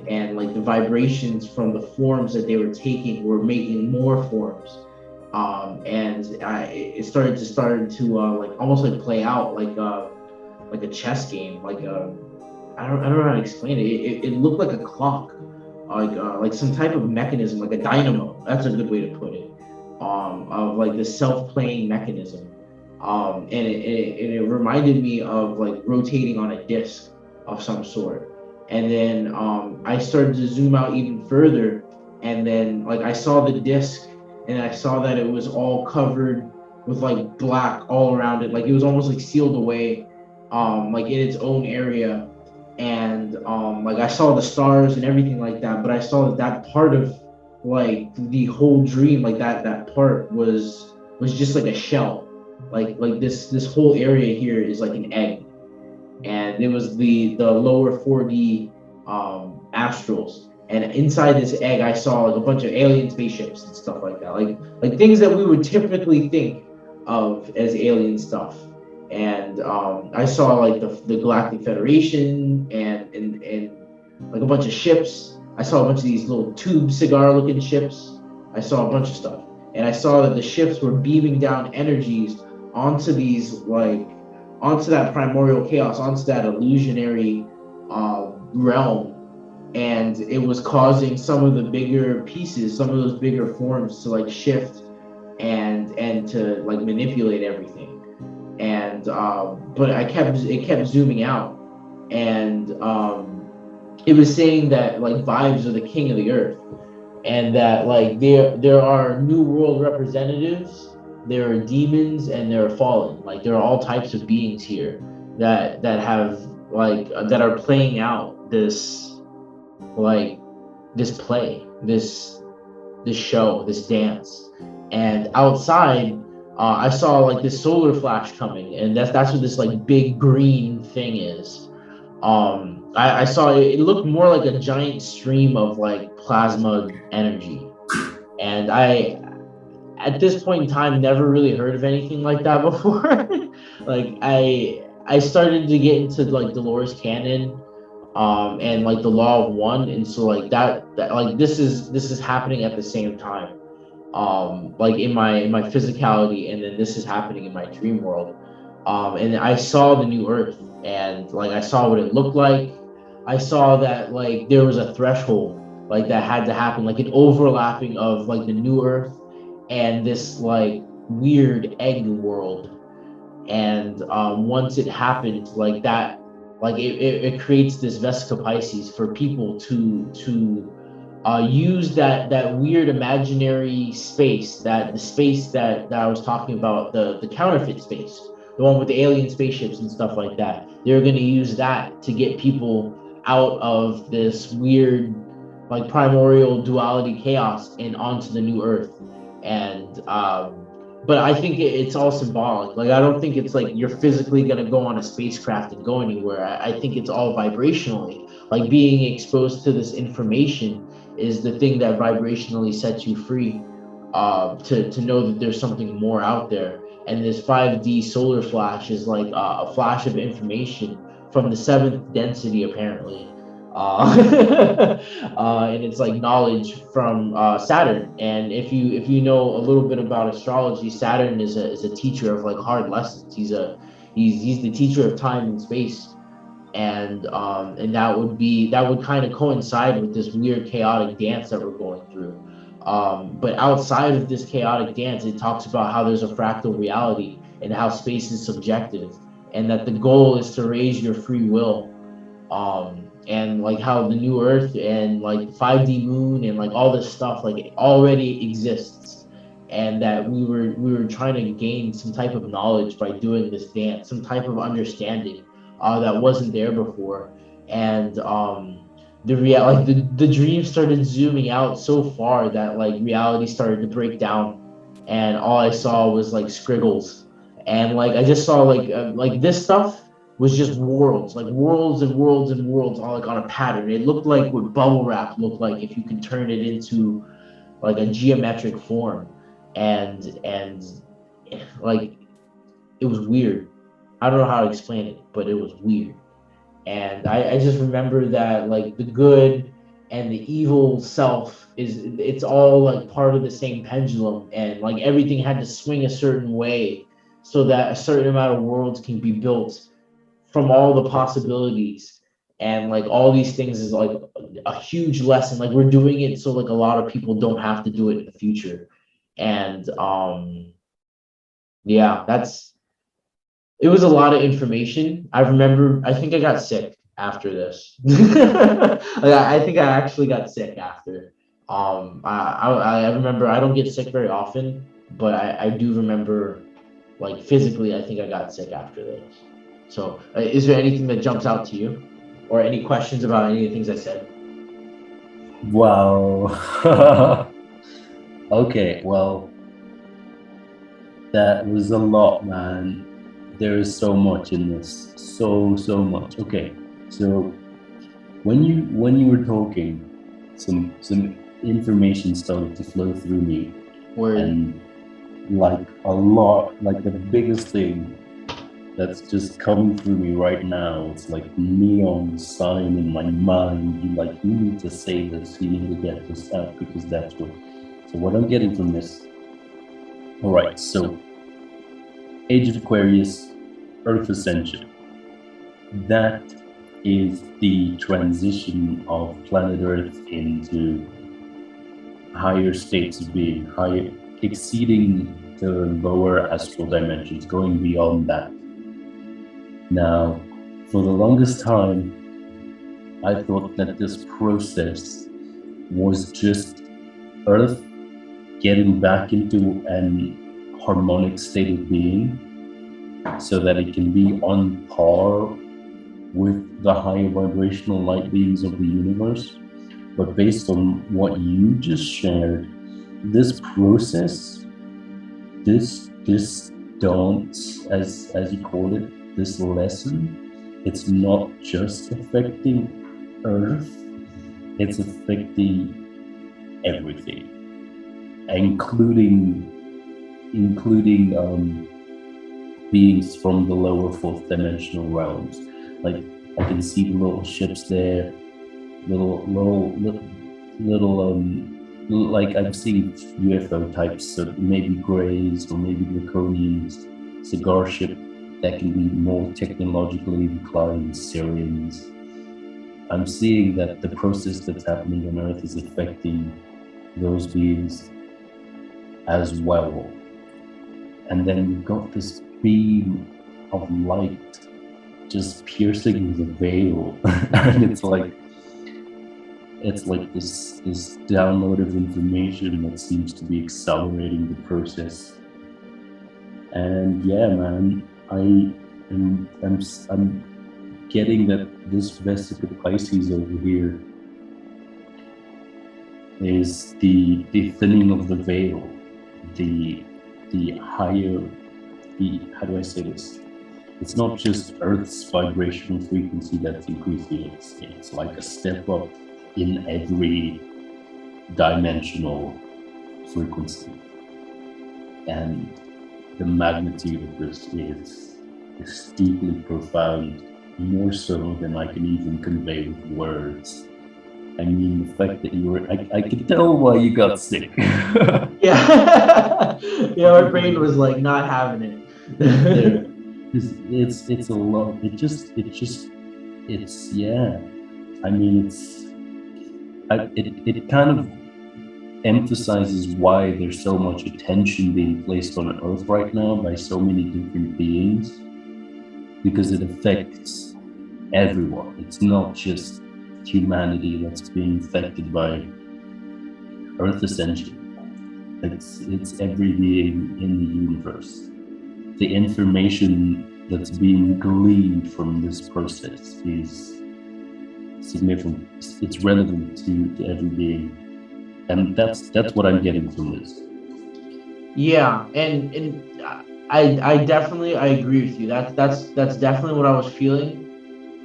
And like the vibrations from the forms that they were taking were making more forms. And it started to like almost like play out like a chess game. Like I don't know how to explain it. It looked like a clock, like some type of mechanism, like a dynamo. That's a good way to put it. Of like the self-playing mechanism. And it reminded me of like rotating on a disc of some sort. And then I started to zoom out even further, and then like I saw the disc, and I saw that it was all covered with like black all around it, like it was almost like sealed away, like in its own area. And like I saw the stars and everything like that, but I saw that part of like the whole dream, like that part was just like a shell, like this whole area here is like an egg. And it was the lower 4D astrals. And inside this egg, I saw like a bunch of alien spaceships and stuff like that, like things that we would typically think of as alien stuff. And I saw like the Galactic Federation and like a bunch of ships. I saw a bunch of these little tube cigar-looking ships. I saw a bunch of stuff, and I saw that the ships were beaming down energies onto these like onto that primordial chaos, onto that illusionary realm. And it was causing some of the bigger pieces, some of those bigger forms to like shift and to like manipulate everything. And but it kept zooming out, and it was saying that like vibes are the king of the earth, and that like there are new world representatives, there are demons, and there are fallen. Like there are all types of beings here that have like that are playing out like this play, this show, this dance. And outside, I saw like this solar flash coming, and that's what this like big green thing is. I saw it looked more like a giant stream of like plasma energy. And I, at this point in time, never really heard of anything like that before. Like I started to get into like Dolores Cannon, and like the Law of One. And so like that like this is happening at the same time, like in my physicality, and then this is happening in my dream world. And I saw the new earth, and like I saw what it looked like. I saw that like there was a threshold like that had to happen, like an overlapping of like the new earth and this like weird egg world. And once it happened like that, like it creates this Vesica Pisces for people to use that weird imaginary space, that the space that I was talking about, the counterfeit space, the one with the alien spaceships and stuff like that. They're going to use that to get people out of this weird like primordial duality chaos and onto the new earth. And but I think it's all symbolic. Like I don't think it's like you're physically going to go on a spacecraft and go anywhere. I think it's all vibrationally. Like being exposed to this information is the thing that vibrationally sets you free, to know that there's something more out there. And this 5D solar flash is like a flash of information from the seventh density, apparently. And it's like knowledge from Saturn. And if you know a little bit about astrology, Saturn is a teacher of like hard lessons. He's the teacher of time and space. And that would kind of coincide with this weird chaotic dance that we're going through. But outside of this chaotic dance, it talks about how there's a fractal reality and how space is subjective, and that the goal is to raise your free will, and like how the new Earth and like 5D moon and like all this stuff like it already exists, and that we were trying to gain some type of knowledge by doing this dance, some type of understanding that wasn't there before, and like the dream started zooming out so far that like reality started to break down, and all I saw was like scriggles, and like I just saw like this stuff was just worlds, like worlds and worlds and worlds, all like on a pattern. It looked like what bubble wrap looked like if you could turn it into like a geometric form, and like it was weird. I don't know how to explain it, but it was weird. And I just remember that like the good and the evil self it's all like part of the same pendulum, and like everything had to swing a certain way so that a certain amount of worlds can be built from all the possibilities, and like all these things is like a huge lesson, like we're doing it so like a lot of people don't have to do it in the future. And yeah, that's it was a lot of information. I remember I think I got sick after this. I think I actually got sick after. I remember I don't get sick very often, but I do remember like physically I think I got sick after this. So is there anything that jumps out to you, or any questions about any of the things I said? Wow. Okay, well, that was a lot, man. There is so much in this. So much. Okay. So when you were talking, some information started to flow through me. Where And like a lot, like the biggest thing that's just coming through me right now, it's like neon sign in my mind. You need to say this, you need to get this out, because that's what. So what I'm getting from this. All right, so Age of Aquarius, Earth Ascension. That is the transition of planet Earth into higher states of being, higher, exceeding the lower astral dimensions, going beyond that. Now, for the longest time, I thought that this process was just Earth getting back into an harmonic state of being so that it can be on par with the higher vibrational light beings of the universe. But based on what you just shared, this process, this dance, as you call it, this lesson, it's not just affecting Earth, it's affecting everything, including beings from the lower fourth dimensional realms. Like I can see the little ships there, little like I'm seeing UFO types, so maybe Greys or maybe Draconians, cigar ship that can be more technologically inclined, Syrians. I'm seeing that the process that's happening on Earth is affecting those beings as well. And then you've got this beam of light just piercing the veil, and it's like this download of information that seems to be accelerating the process. And yeah, man, I'm getting that this Vesica Pisces over here is the thinning of the veil, the higher, how do I say this? It's not just Earth's vibrational frequency that's increasing, it's like a step up in every dimensional frequency. And the magnitude of this is deeply profound, more so than I can even convey with words. I mean, the fact that you were, I could tell why you got sick. Yeah. Yeah, my brain was like not having it. It's a lot. It's yeah. I mean, it kind of emphasizes why there's so much attention being placed on Earth right now by so many different beings, because it affects everyone. It's not just humanity that's being affected by Earth Ascension. It's every being in the universe. The information that's being gleaned from this process is significant. It's relevant to every being, and that's what I'm getting from this. Yeah, and I definitely I agree with you. That's definitely what I was feeling.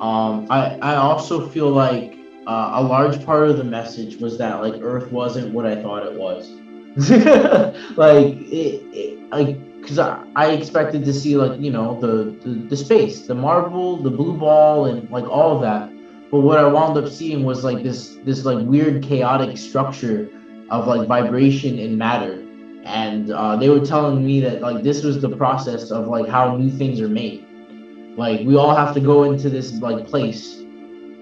I also feel like a large part of the message was that like Earth wasn't what I thought it was. Like like because I expected to see like the space, the marble, the blue ball, and like all of that. But what I wound up seeing was like this like weird chaotic structure of like vibration and matter. And they were telling me that like this was the process of like how new things are made. Like we all have to go into this like place,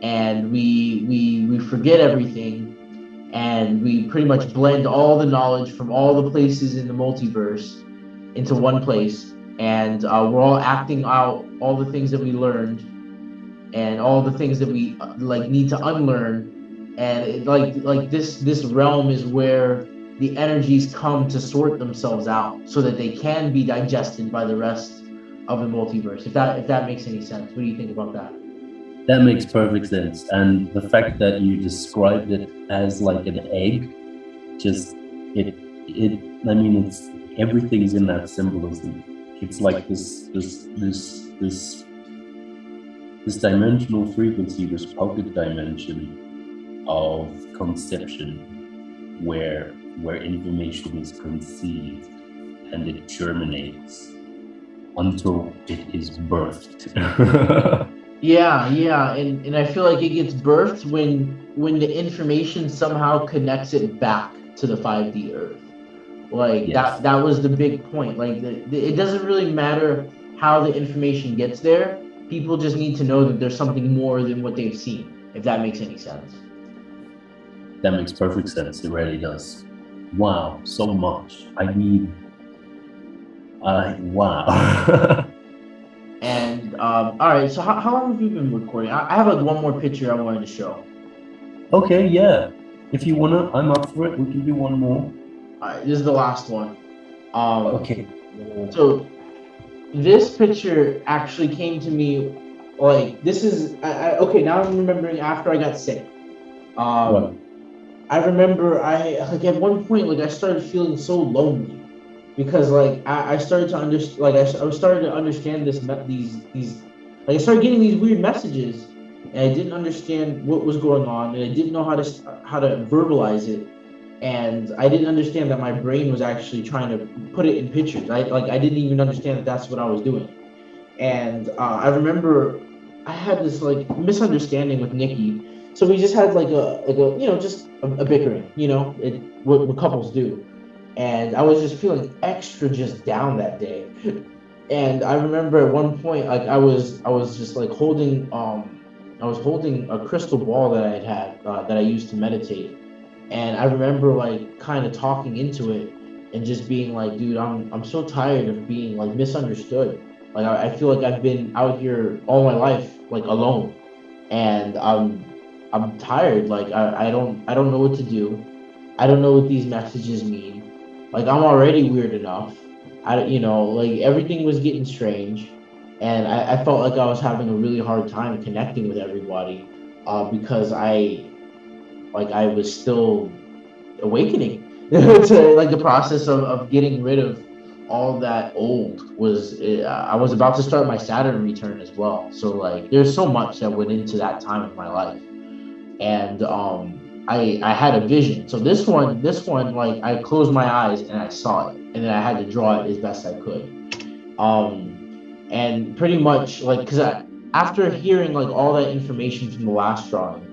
and we forget everything, and we pretty much blend all the knowledge from all the places in the multiverse into one place, and we're all acting out all the things that we learned and all the things that we like need to unlearn. And like this realm is where the energies come to sort themselves out so that they can be digested by the rest of the multiverse. If that makes any sense. What do you think about that? That makes perfect sense. And the fact that you described it as like an egg, just it I mean it's everything's in that symbolism. It's like this dimensional frequency, this pocket dimension of conception where information is conceived and it germinates until it is birthed. Yeah, and I feel like it gets birthed when the information somehow connects it back to the 5D Earth. Like Yes. that was the big point. Like it doesn't really matter how the information gets there. People just need to know that there's something more than what they've seen, if that makes any sense. That makes perfect sense. It really does. Wow, so much. Wow. And all right, so how long have you been recording? I have like one more picture I wanted to show. Okay, yeah. If you wanna, I'm up for it. We can do one more. All right, this is the last one. Okay. So this picture actually came to me like this is okay. Now I'm remembering after I got sick. Right. I remember I like at one point like I started feeling so lonely because like I started to understand like I started to understand these like I started getting these weird messages, and I didn't understand what was going on, and I didn't know how to verbalize it, and I didn't understand that my brain was actually trying to put it in pictures. I didn't even understand that that's what I was doing. And I remember I had this like misunderstanding with Nikki. So we just had like a just a bickering, what couples do. And I was just feeling extra just down that day. And I remember at one point like I was just like holding I was holding a crystal ball that I had that I used to meditate. And I remember like kind of talking into it and just being like, dude, I'm so tired of being like misunderstood. Like I feel like I've been out here all my life like alone, and I'm tired. Like I don't know what to do. I don't know what these messages mean. Like I'm already weird enough. Like everything was getting strange, and I felt like I was having a really hard time connecting with everybody, because I was still awakening to like the process of getting rid of all that old was I was about to start my Saturn return as well. So like there's so much that went into that time of my life. And I had a vision. So this one like I closed my eyes and I saw it, and then I had to draw it as best I could. And pretty much like because after hearing like all that information from the last drawing,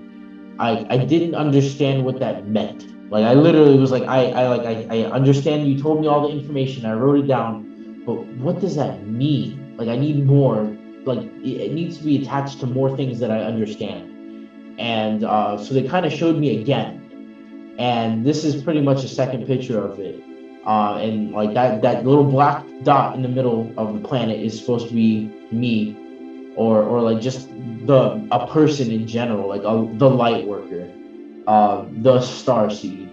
I didn't understand what that meant. Like I literally was like I understand you told me all the information, I wrote it down, but what does that mean? Like I need more. Like it needs to be attached to more things that I understand. And so they kind of showed me again, and this is pretty much a second picture of it. And like that little black dot in the middle of the planet is supposed to be me, or like just a person in general, like the light worker, the star seed.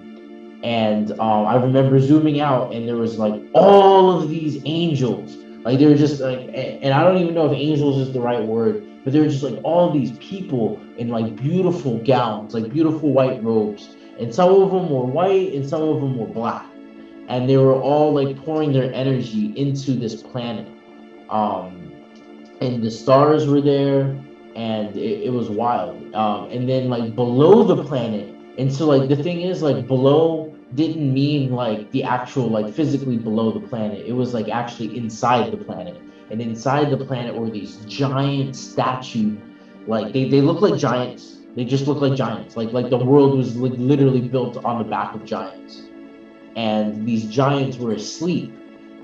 And I remember zooming out, and there was like all of these angels. Like they were just like, and I don't even know if angels is the right word, but there were just like all of these people in like beautiful gowns, like beautiful white robes, and some of them were white and some of them were black, and they were all like pouring their energy into this planet. Um, and the stars were there, and it was wild. And then like below the planet, and so like the thing is, like below didn't mean like the actual like physically below the planet. It was like actually inside the planet, and inside the planet were these giant statue, like they look like giants. They just look like giants. Like the world was like literally built on the back of giants, and these giants were asleep.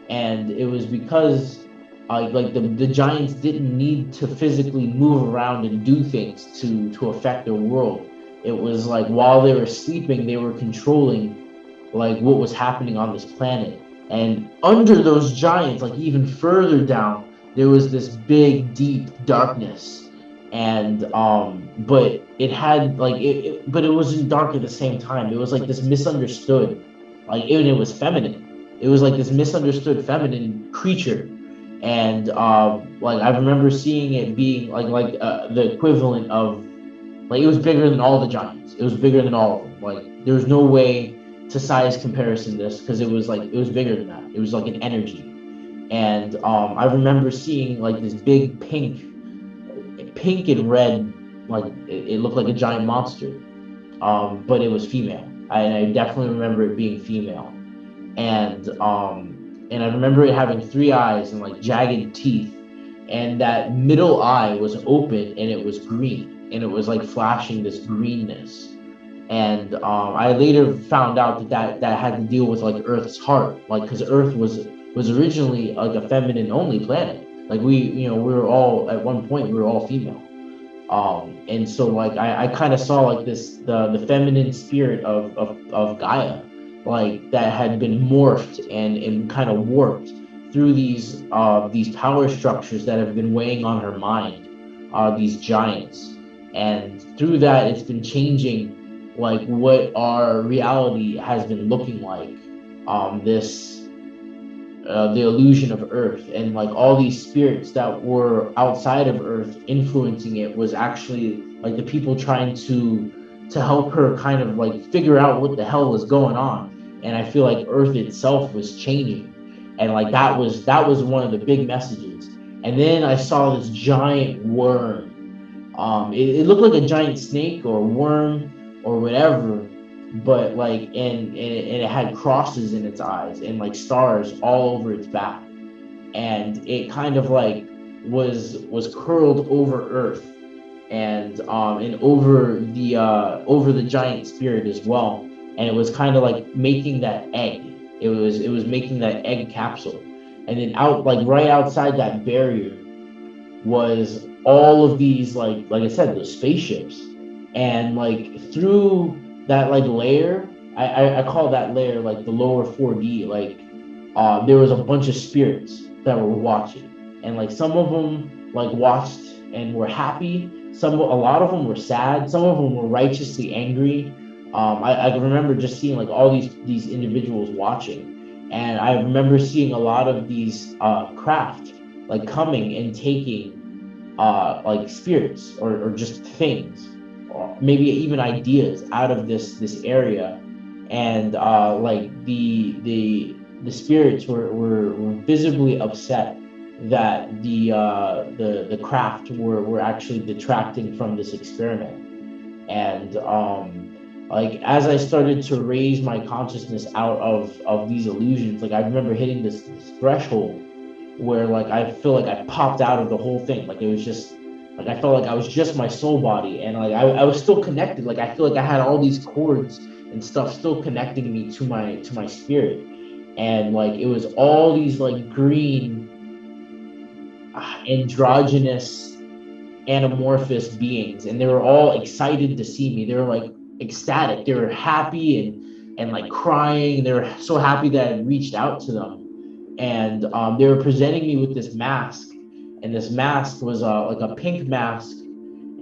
And it was because like the giants didn't need to physically move around and do things to affect their world. It was like while they were sleeping, they were controlling like what was happening on this planet. And under those giants, like even further down, there was this big deep darkness. And but it had like but it wasn't dark at the same time. It was like this misunderstood, like it was feminine. It was like this misunderstood feminine creature. And like I remember seeing it being like the equivalent of, like, it was bigger than all the giants. It was bigger than all of them. Like there was no way to size comparison this, because it was bigger than that. It was like an energy. And I remember seeing like this big pink and red, like it looked like a giant monster. But it was female. I definitely remember it being female. And I remember it having three eyes and like jagged teeth, and that middle eye was open and it was green, and it was like flashing this greenness. And I later found out that had to deal with like Earth's heart, like because Earth was originally like a feminine only planet. Like we were all at one point we were all female. And so like I kind of saw like the feminine spirit of Gaia, like that had been morphed and kind of warped through these power structures that have been weighing on her mind, these giants. And through that it's been changing like what our reality has been looking like. This The illusion of Earth, and like all these spirits that were outside of Earth influencing it was actually like the people trying to help her kind of like figure out what the hell was going on. And I feel like Earth itself was changing, and like that was one of the big messages. And then I saw this giant worm. It looked like a giant snake or worm or whatever, but like and it had crosses in its eyes and like stars all over its back. And it kind of like was curled over Earth, and over the giant spirit as well. And it was kind of like making that egg. It was making that egg capsule. And then out, like right outside that barrier, was all of these, like I said, those spaceships. And like through that like layer, I call that layer like the lower 4D. Like there was a bunch of spirits that were watching, and like some of them like watched and were happy. A lot of them were sad. Some of them were righteously angry. I remember just seeing like all these individuals watching, and I remember seeing a lot of these craft like coming and taking like spirits or just things, or maybe even ideas out of this area. And like the spirits were visibly upset that the craft were actually detracting from this experiment. And like as I started to raise my consciousness out of these illusions, like I remember hitting this threshold where like I feel like I popped out of the whole thing. Like it was just like I felt like I was just my soul body, and like I was still connected. Like I feel like I had all these cords and stuff still connecting me to my spirit. And like it was all these like green androgynous anamorphous beings, and they were all excited to see me. They were like ecstatic, they were happy and like crying. They were so happy that I reached out to them. And they were presenting me with this mask, and this mask was like a pink mask,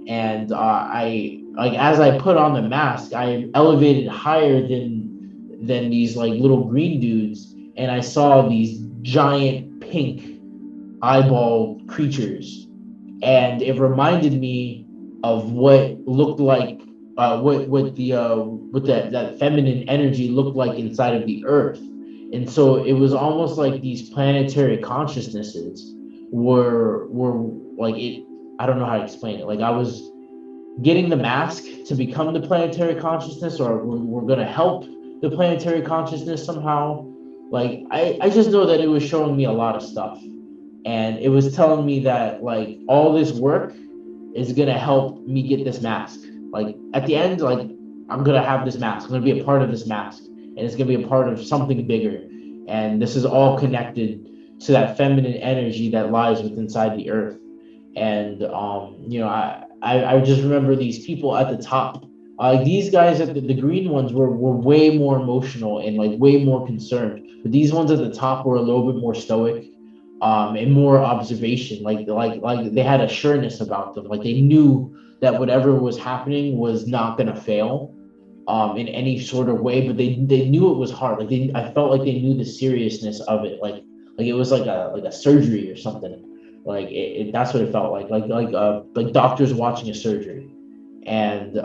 and I like as I put on the mask, I elevated higher than these like little green dudes, and I saw these giant pink eyeball creatures, and it reminded me of what looked like what that feminine energy looked like inside of the earth. And so it was almost like these planetary consciousnesses were like it. I don't know how to explain it. Like I was getting the mask to become the planetary consciousness, or we're going to help the planetary consciousness somehow. Like I just know that it was showing me a lot of stuff, and it was telling me that like all this work is going to help me get this mask. Like at the end, like I'm going to have this mask, I'm going to be a part of this mask, and it's going to be a part of something bigger, and this is all connected to that feminine energy that lies within inside the earth. And you know, I just remember these people at the top. Like these guys at the green ones were way more emotional and like way more concerned. But these ones at the top were a little bit more stoic, and more observation. Like they had a sureness about them. Like they knew that whatever was happening was not gonna fail, in any sort of way. But they knew it was hard. Like I felt like they knew the seriousness of it. Like it was like a surgery or something. Like that's what it felt like doctors watching a surgery. And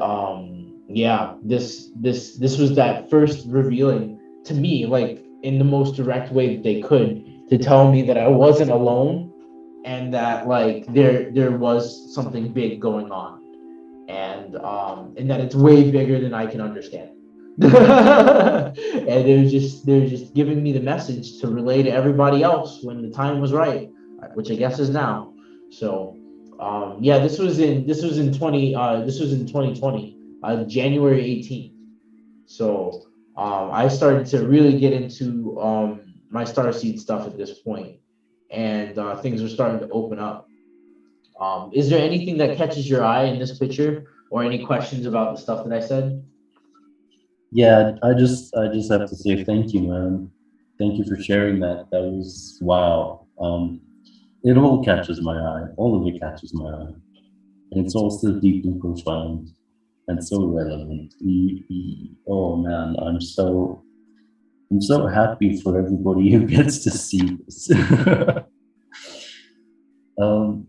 yeah, this was that first revealing to me, like in the most direct way that they could, to tell me that I wasn't alone, and that like there was something big going on, and that it's way bigger than I can understand. And they're just giving me the message to relay to everybody else when the time was right, which I guess is now. So yeah, this was in 2020, January 18th. So I started to really get into my starseed stuff at this point, and things were starting to open up. Is there anything that catches your eye in this picture, or any questions about the stuff that I said? Yeah, I just have to say thank you, man. Thank you for sharing that. That was wow. It all catches my eye. All of it catches my eye, and it's also deeply profound and so relevant. Oh man, I'm so happy for everybody who gets to see this. um,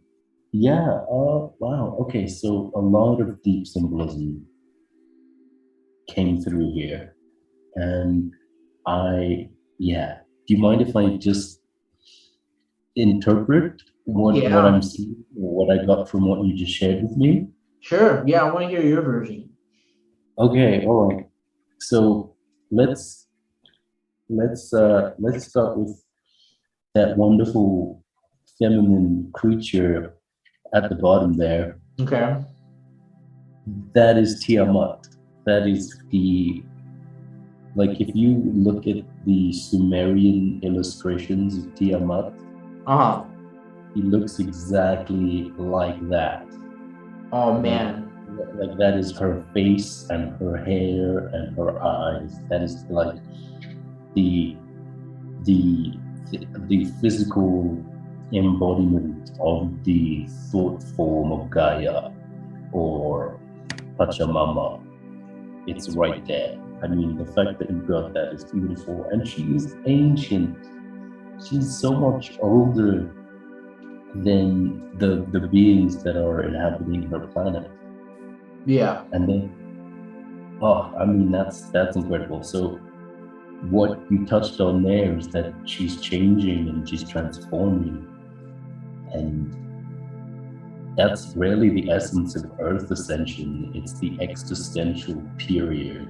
yeah. Wow. Okay. So a lot of deep symbolism came through here, and I yeah. Do you mind if I just interpret what Yeah, I'm seeing, or what I got from what you just shared with me? sure. Yeah, I want to hear your version. Okay. All right. So let's let's start with that wonderful feminine creature at the bottom there. Okay. That is Tiamat. That is the, like, if you look at the Sumerian illustrations of Tiamat, Uh-huh. he looks exactly like that. Oh Like, man. like that is her face and her hair and her eyes. That is like the the the physical embodiment of the thought form of Gaia or Pachamama. It's right there. I mean, the fact that you got that is beautiful. And she is ancient. She's so much older than the beings that are inhabiting her planet. Yeah. And then, oh, I mean, that's incredible. So what you touched on there is that she's changing and she's transforming. And that's really the essence of Earth ascension. It's the existential period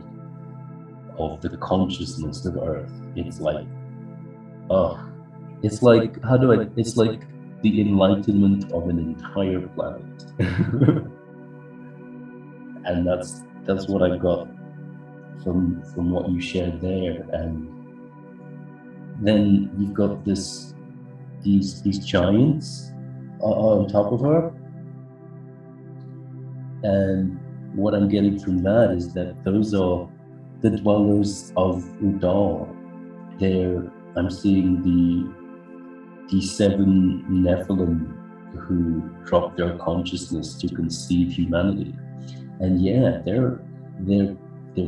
of the consciousness of Earth. It's like, oh, it's like, it's like the enlightenment of an entire planet. And that's what I got from what you shared there. And then you've got these giants on top of her. And what I'm getting from that is that those are the dwellers of Udar. I'm seeing the seven Nephilim who dropped their consciousness to conceive humanity. And yeah, they're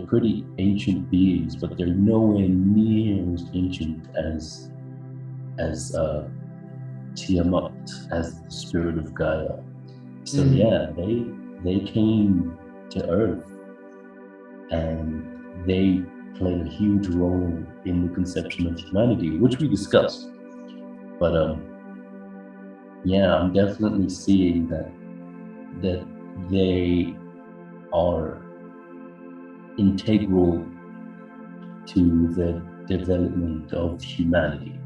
pretty ancient beings, but they're nowhere near as ancient as Tiamat, as the spirit of Gaia. So yeah, they came to Earth, and they played a huge role in the conception of humanity, which we discussed. But yeah, I'm definitely seeing that they are integral to the development of humanity.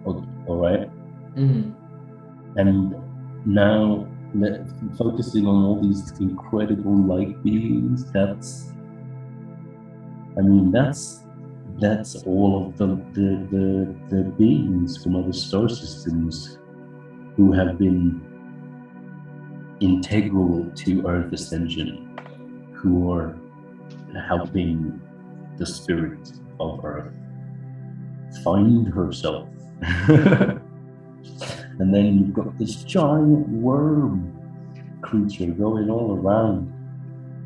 All right? And now, focusing on all these incredible light beings, that's all of the beings from other star systems who have been integral to Earth ascension, who are helping the spirit of Earth find herself. And then you've got this giant worm creature going all around,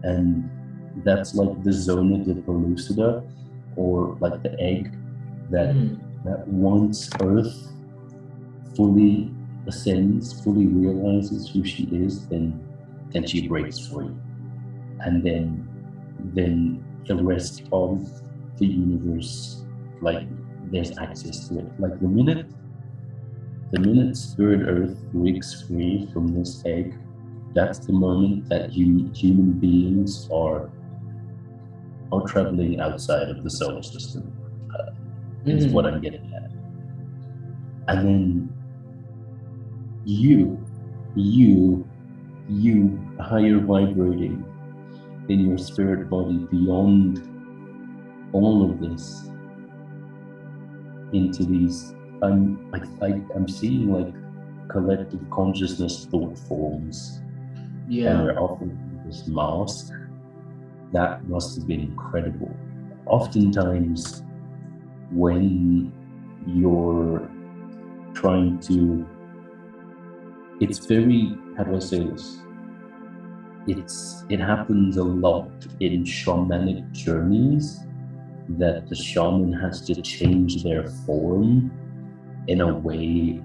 and that's like the zona de pellucida, or like the egg that once Earth fully ascends, fully realizes who she is, then she breaks free, and then the rest of the universe, like, there's access to it. Like the minute Spirit Earth breaks free from this egg, that's the moment that human beings are traveling outside of the solar system, is what I'm getting at. And then you higher vibrating in your spirit body beyond all of this, into these, I'm seeing like collective consciousness thought forms. Yeah. And they're offering this mask. That must have been incredible. Oftentimes, when you're trying to, it's very, how do I say this? It happens a lot in shamanic journeys, that the shaman has to change their form in a way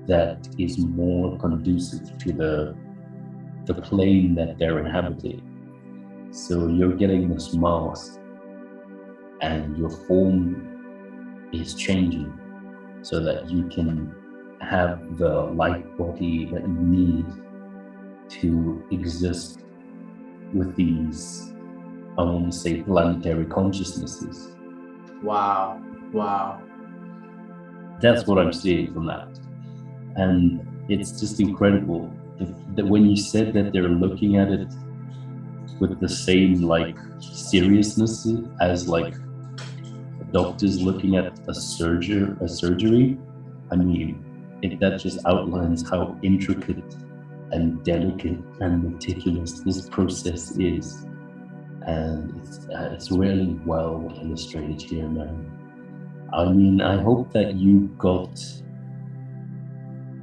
that is more conducive to the plane that they're inhabiting. So you're getting this mask, and your form is changing so that you can have the light body that you need to exist with these, I want to say, planetary consciousnesses. Wow. That's what I'm seeing from that. And it's just incredible that when you said that they're looking at it with the same like seriousness as like doctors looking at a surgery, I mean, that just outlines how intricate and delicate and meticulous this process is. And it's really well illustrated here, man. I mean, I hope that you got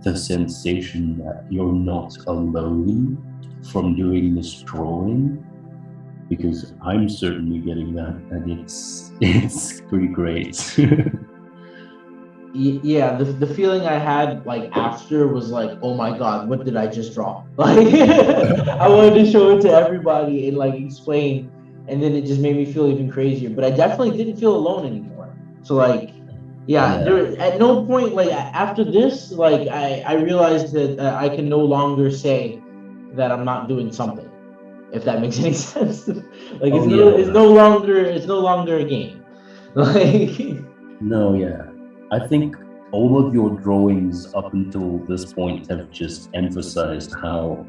the sensation that you're not alone from doing this drawing, because I'm certainly getting that, and it's pretty great. Yeah, the feeling I had like after was like, oh my god, what did I just draw? Like I wanted to show it to everybody and like explain, and then it just made me feel even crazier. But I definitely didn't feel alone anymore. So like, yeah. There at no point like after this, like I realized that I can no longer say that I'm not doing something, if that makes any sense. Like it's no longer a game. Like no, yeah. I think all of your drawings up until this point have just emphasized how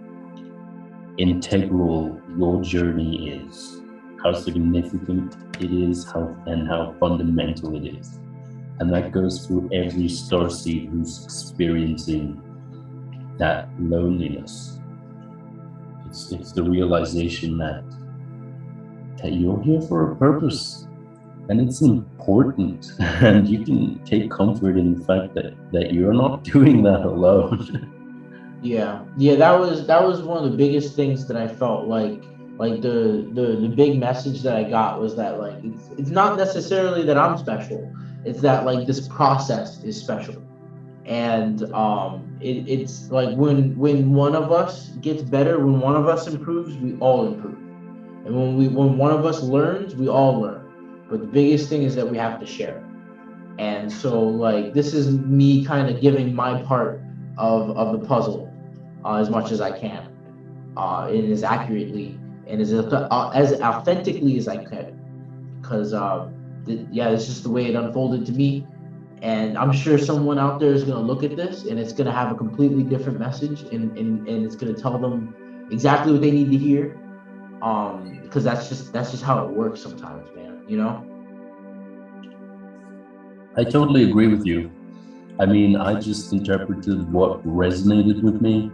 integral your journey is, how significant it is, how fundamental it is. And that goes through every starseed who's experiencing that loneliness. It's the realization that you're here for a purpose. And it's important, and you can take comfort in the fact that you're not doing that alone. Yeah, that was one of the biggest things that I felt like the big message that I got was that like it's not necessarily that I'm special. It's that like this process is special. And it's like when one of us gets better, when one of us improves, we all improve. And when one of us learns, we all learn. But the biggest thing is that we have to share. And so like this is me kind of giving my part of the puzzle as much as I can, and as accurately and as authentically as I could, because yeah, it's just the way it unfolded to me. And I'm sure someone out there is going to look at this and it's going to have a completely different message, and it's going to tell them exactly what they need to hear, because that's just how it works sometimes, man, you know. I totally agree with you. I mean, I just interpreted what resonated with me,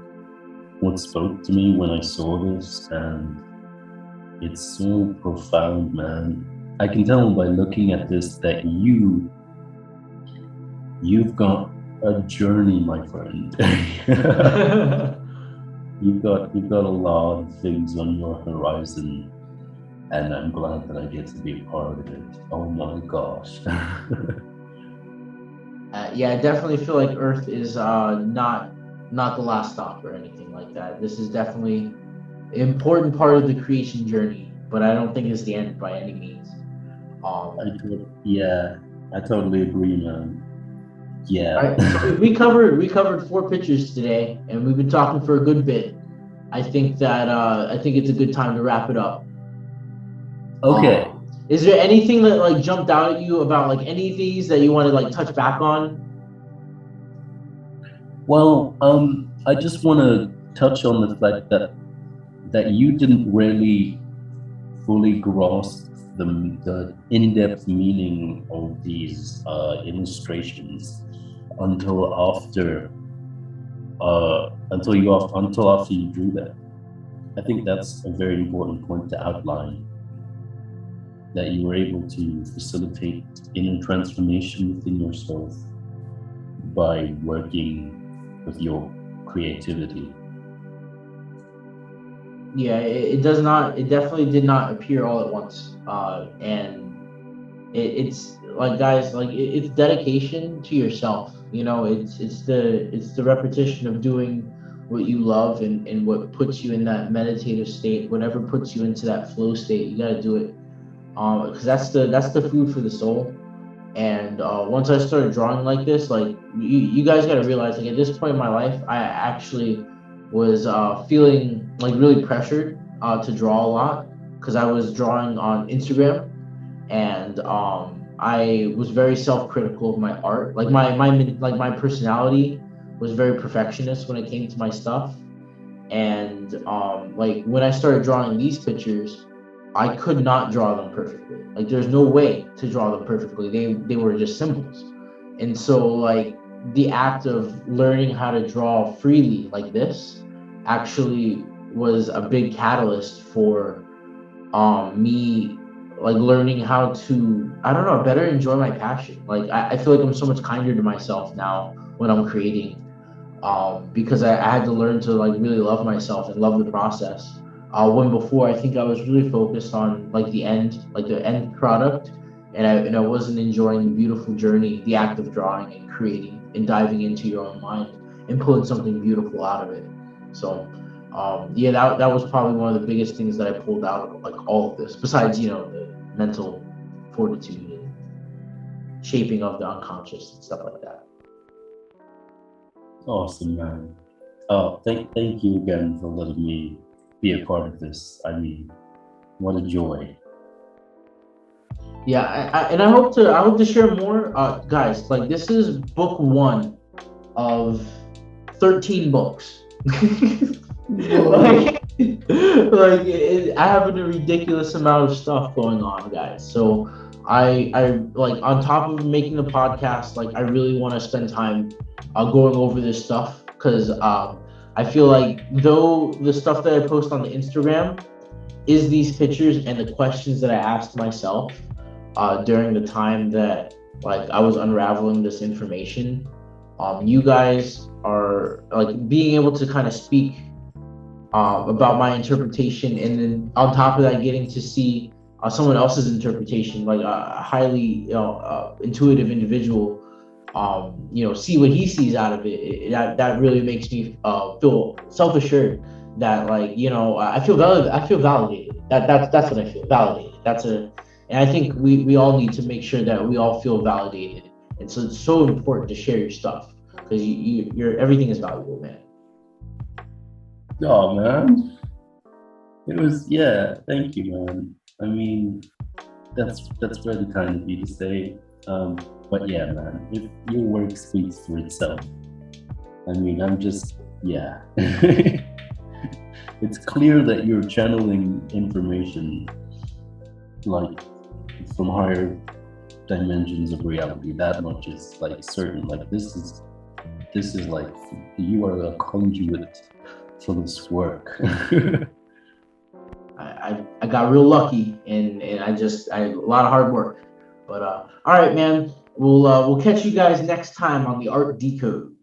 what spoke to me when I saw this, and it's so profound, man. I can tell by looking at this that you've got a journey, my friend. You've got a lot of things on your horizon, and I'm glad that I get to be a part of it. Oh my gosh. Yeah, I definitely feel like Earth is not the last stop or anything like that. This is definitely an important part of the creation journey, but I don't think it's the end by any means. Yeah, I totally agree, man. All Yeah. right, so we covered 4 pictures today, and we've been talking for a good bit. I think it's a good time to wrap it up. Okay. Is there anything that like jumped out at you about like any of these that you want to like touch back on? Well, I just want to touch on the fact that you didn't really fully grasp the in-depth meaning of these illustrations until after until after you drew that. I think that's a very important point to outline, that you were able to facilitate inner transformation within yourself by working with your creativity. Yeah, it does not. It definitely did not appear all at once. And it's like, guys, like it's dedication to yourself. You know, it's the repetition of doing what you love, and what puts you in that meditative state. Whatever puts you into that flow state, you got to do it. Because that's the food for the soul. And once I started drawing like this, like you guys got to realize, like at this point in my life, I actually was feeling like really pressured to draw a lot, because I was drawing on Instagram, and I was very self-critical of my art. Like my personality was very perfectionist when it came to my stuff. And like when I started drawing these pictures, I could not draw them perfectly. Like there's no way to draw them perfectly. They were just symbols. And so like the act of learning how to draw freely like this actually was a big catalyst for me like learning how to, I don't know, better enjoy my passion. Like I feel like I'm so much kinder to myself now when I'm creating, because I had to learn to like really love myself and love the process. When before I think I was really focused on like the end product, and I wasn't enjoying the beautiful journey, the act of drawing and creating and diving into your own mind and pulling something beautiful out of it. So yeah, that was probably one of the biggest things that I pulled out of like all of this, besides the mental fortitude and shaping of the unconscious and stuff like that. Awesome, man. Oh, thank you again for letting me be a part of this. I mean, what a joy. Yeah, and I hope to share more, guys. Like this is book one of 13 books. like, I have a ridiculous amount of stuff going on, guys. So I like, on top of making the podcast, like I really want to spend time going over this stuff, because I feel like though the stuff that I post on the Instagram is these pictures and the questions that I asked myself, during the time that like I was unraveling this information. You guys are like being able to kind of speak about my interpretation, and then on top of that, getting to see someone else's interpretation, like a highly intuitive individual, see what he sees out of it. That really makes me feel self assured that like I feel valid. I feel validated. That's what I feel validated. And I think we all need to make sure that we all feel validated. And so it's so important to share your stuff because you're everything is valuable, man. Oh man, it was yeah. Thank you, man. I mean, that's really kind of you to say. But yeah, man, if your work speaks for itself, I mean, I'm just yeah. It's clear that you're channeling information like from higher dimensions of reality. That much is like certain. Like this is like you are a conduit for this work. I got real lucky, and I a lot of hard work. But all right, man, we'll catch you guys next time on the Art Decode.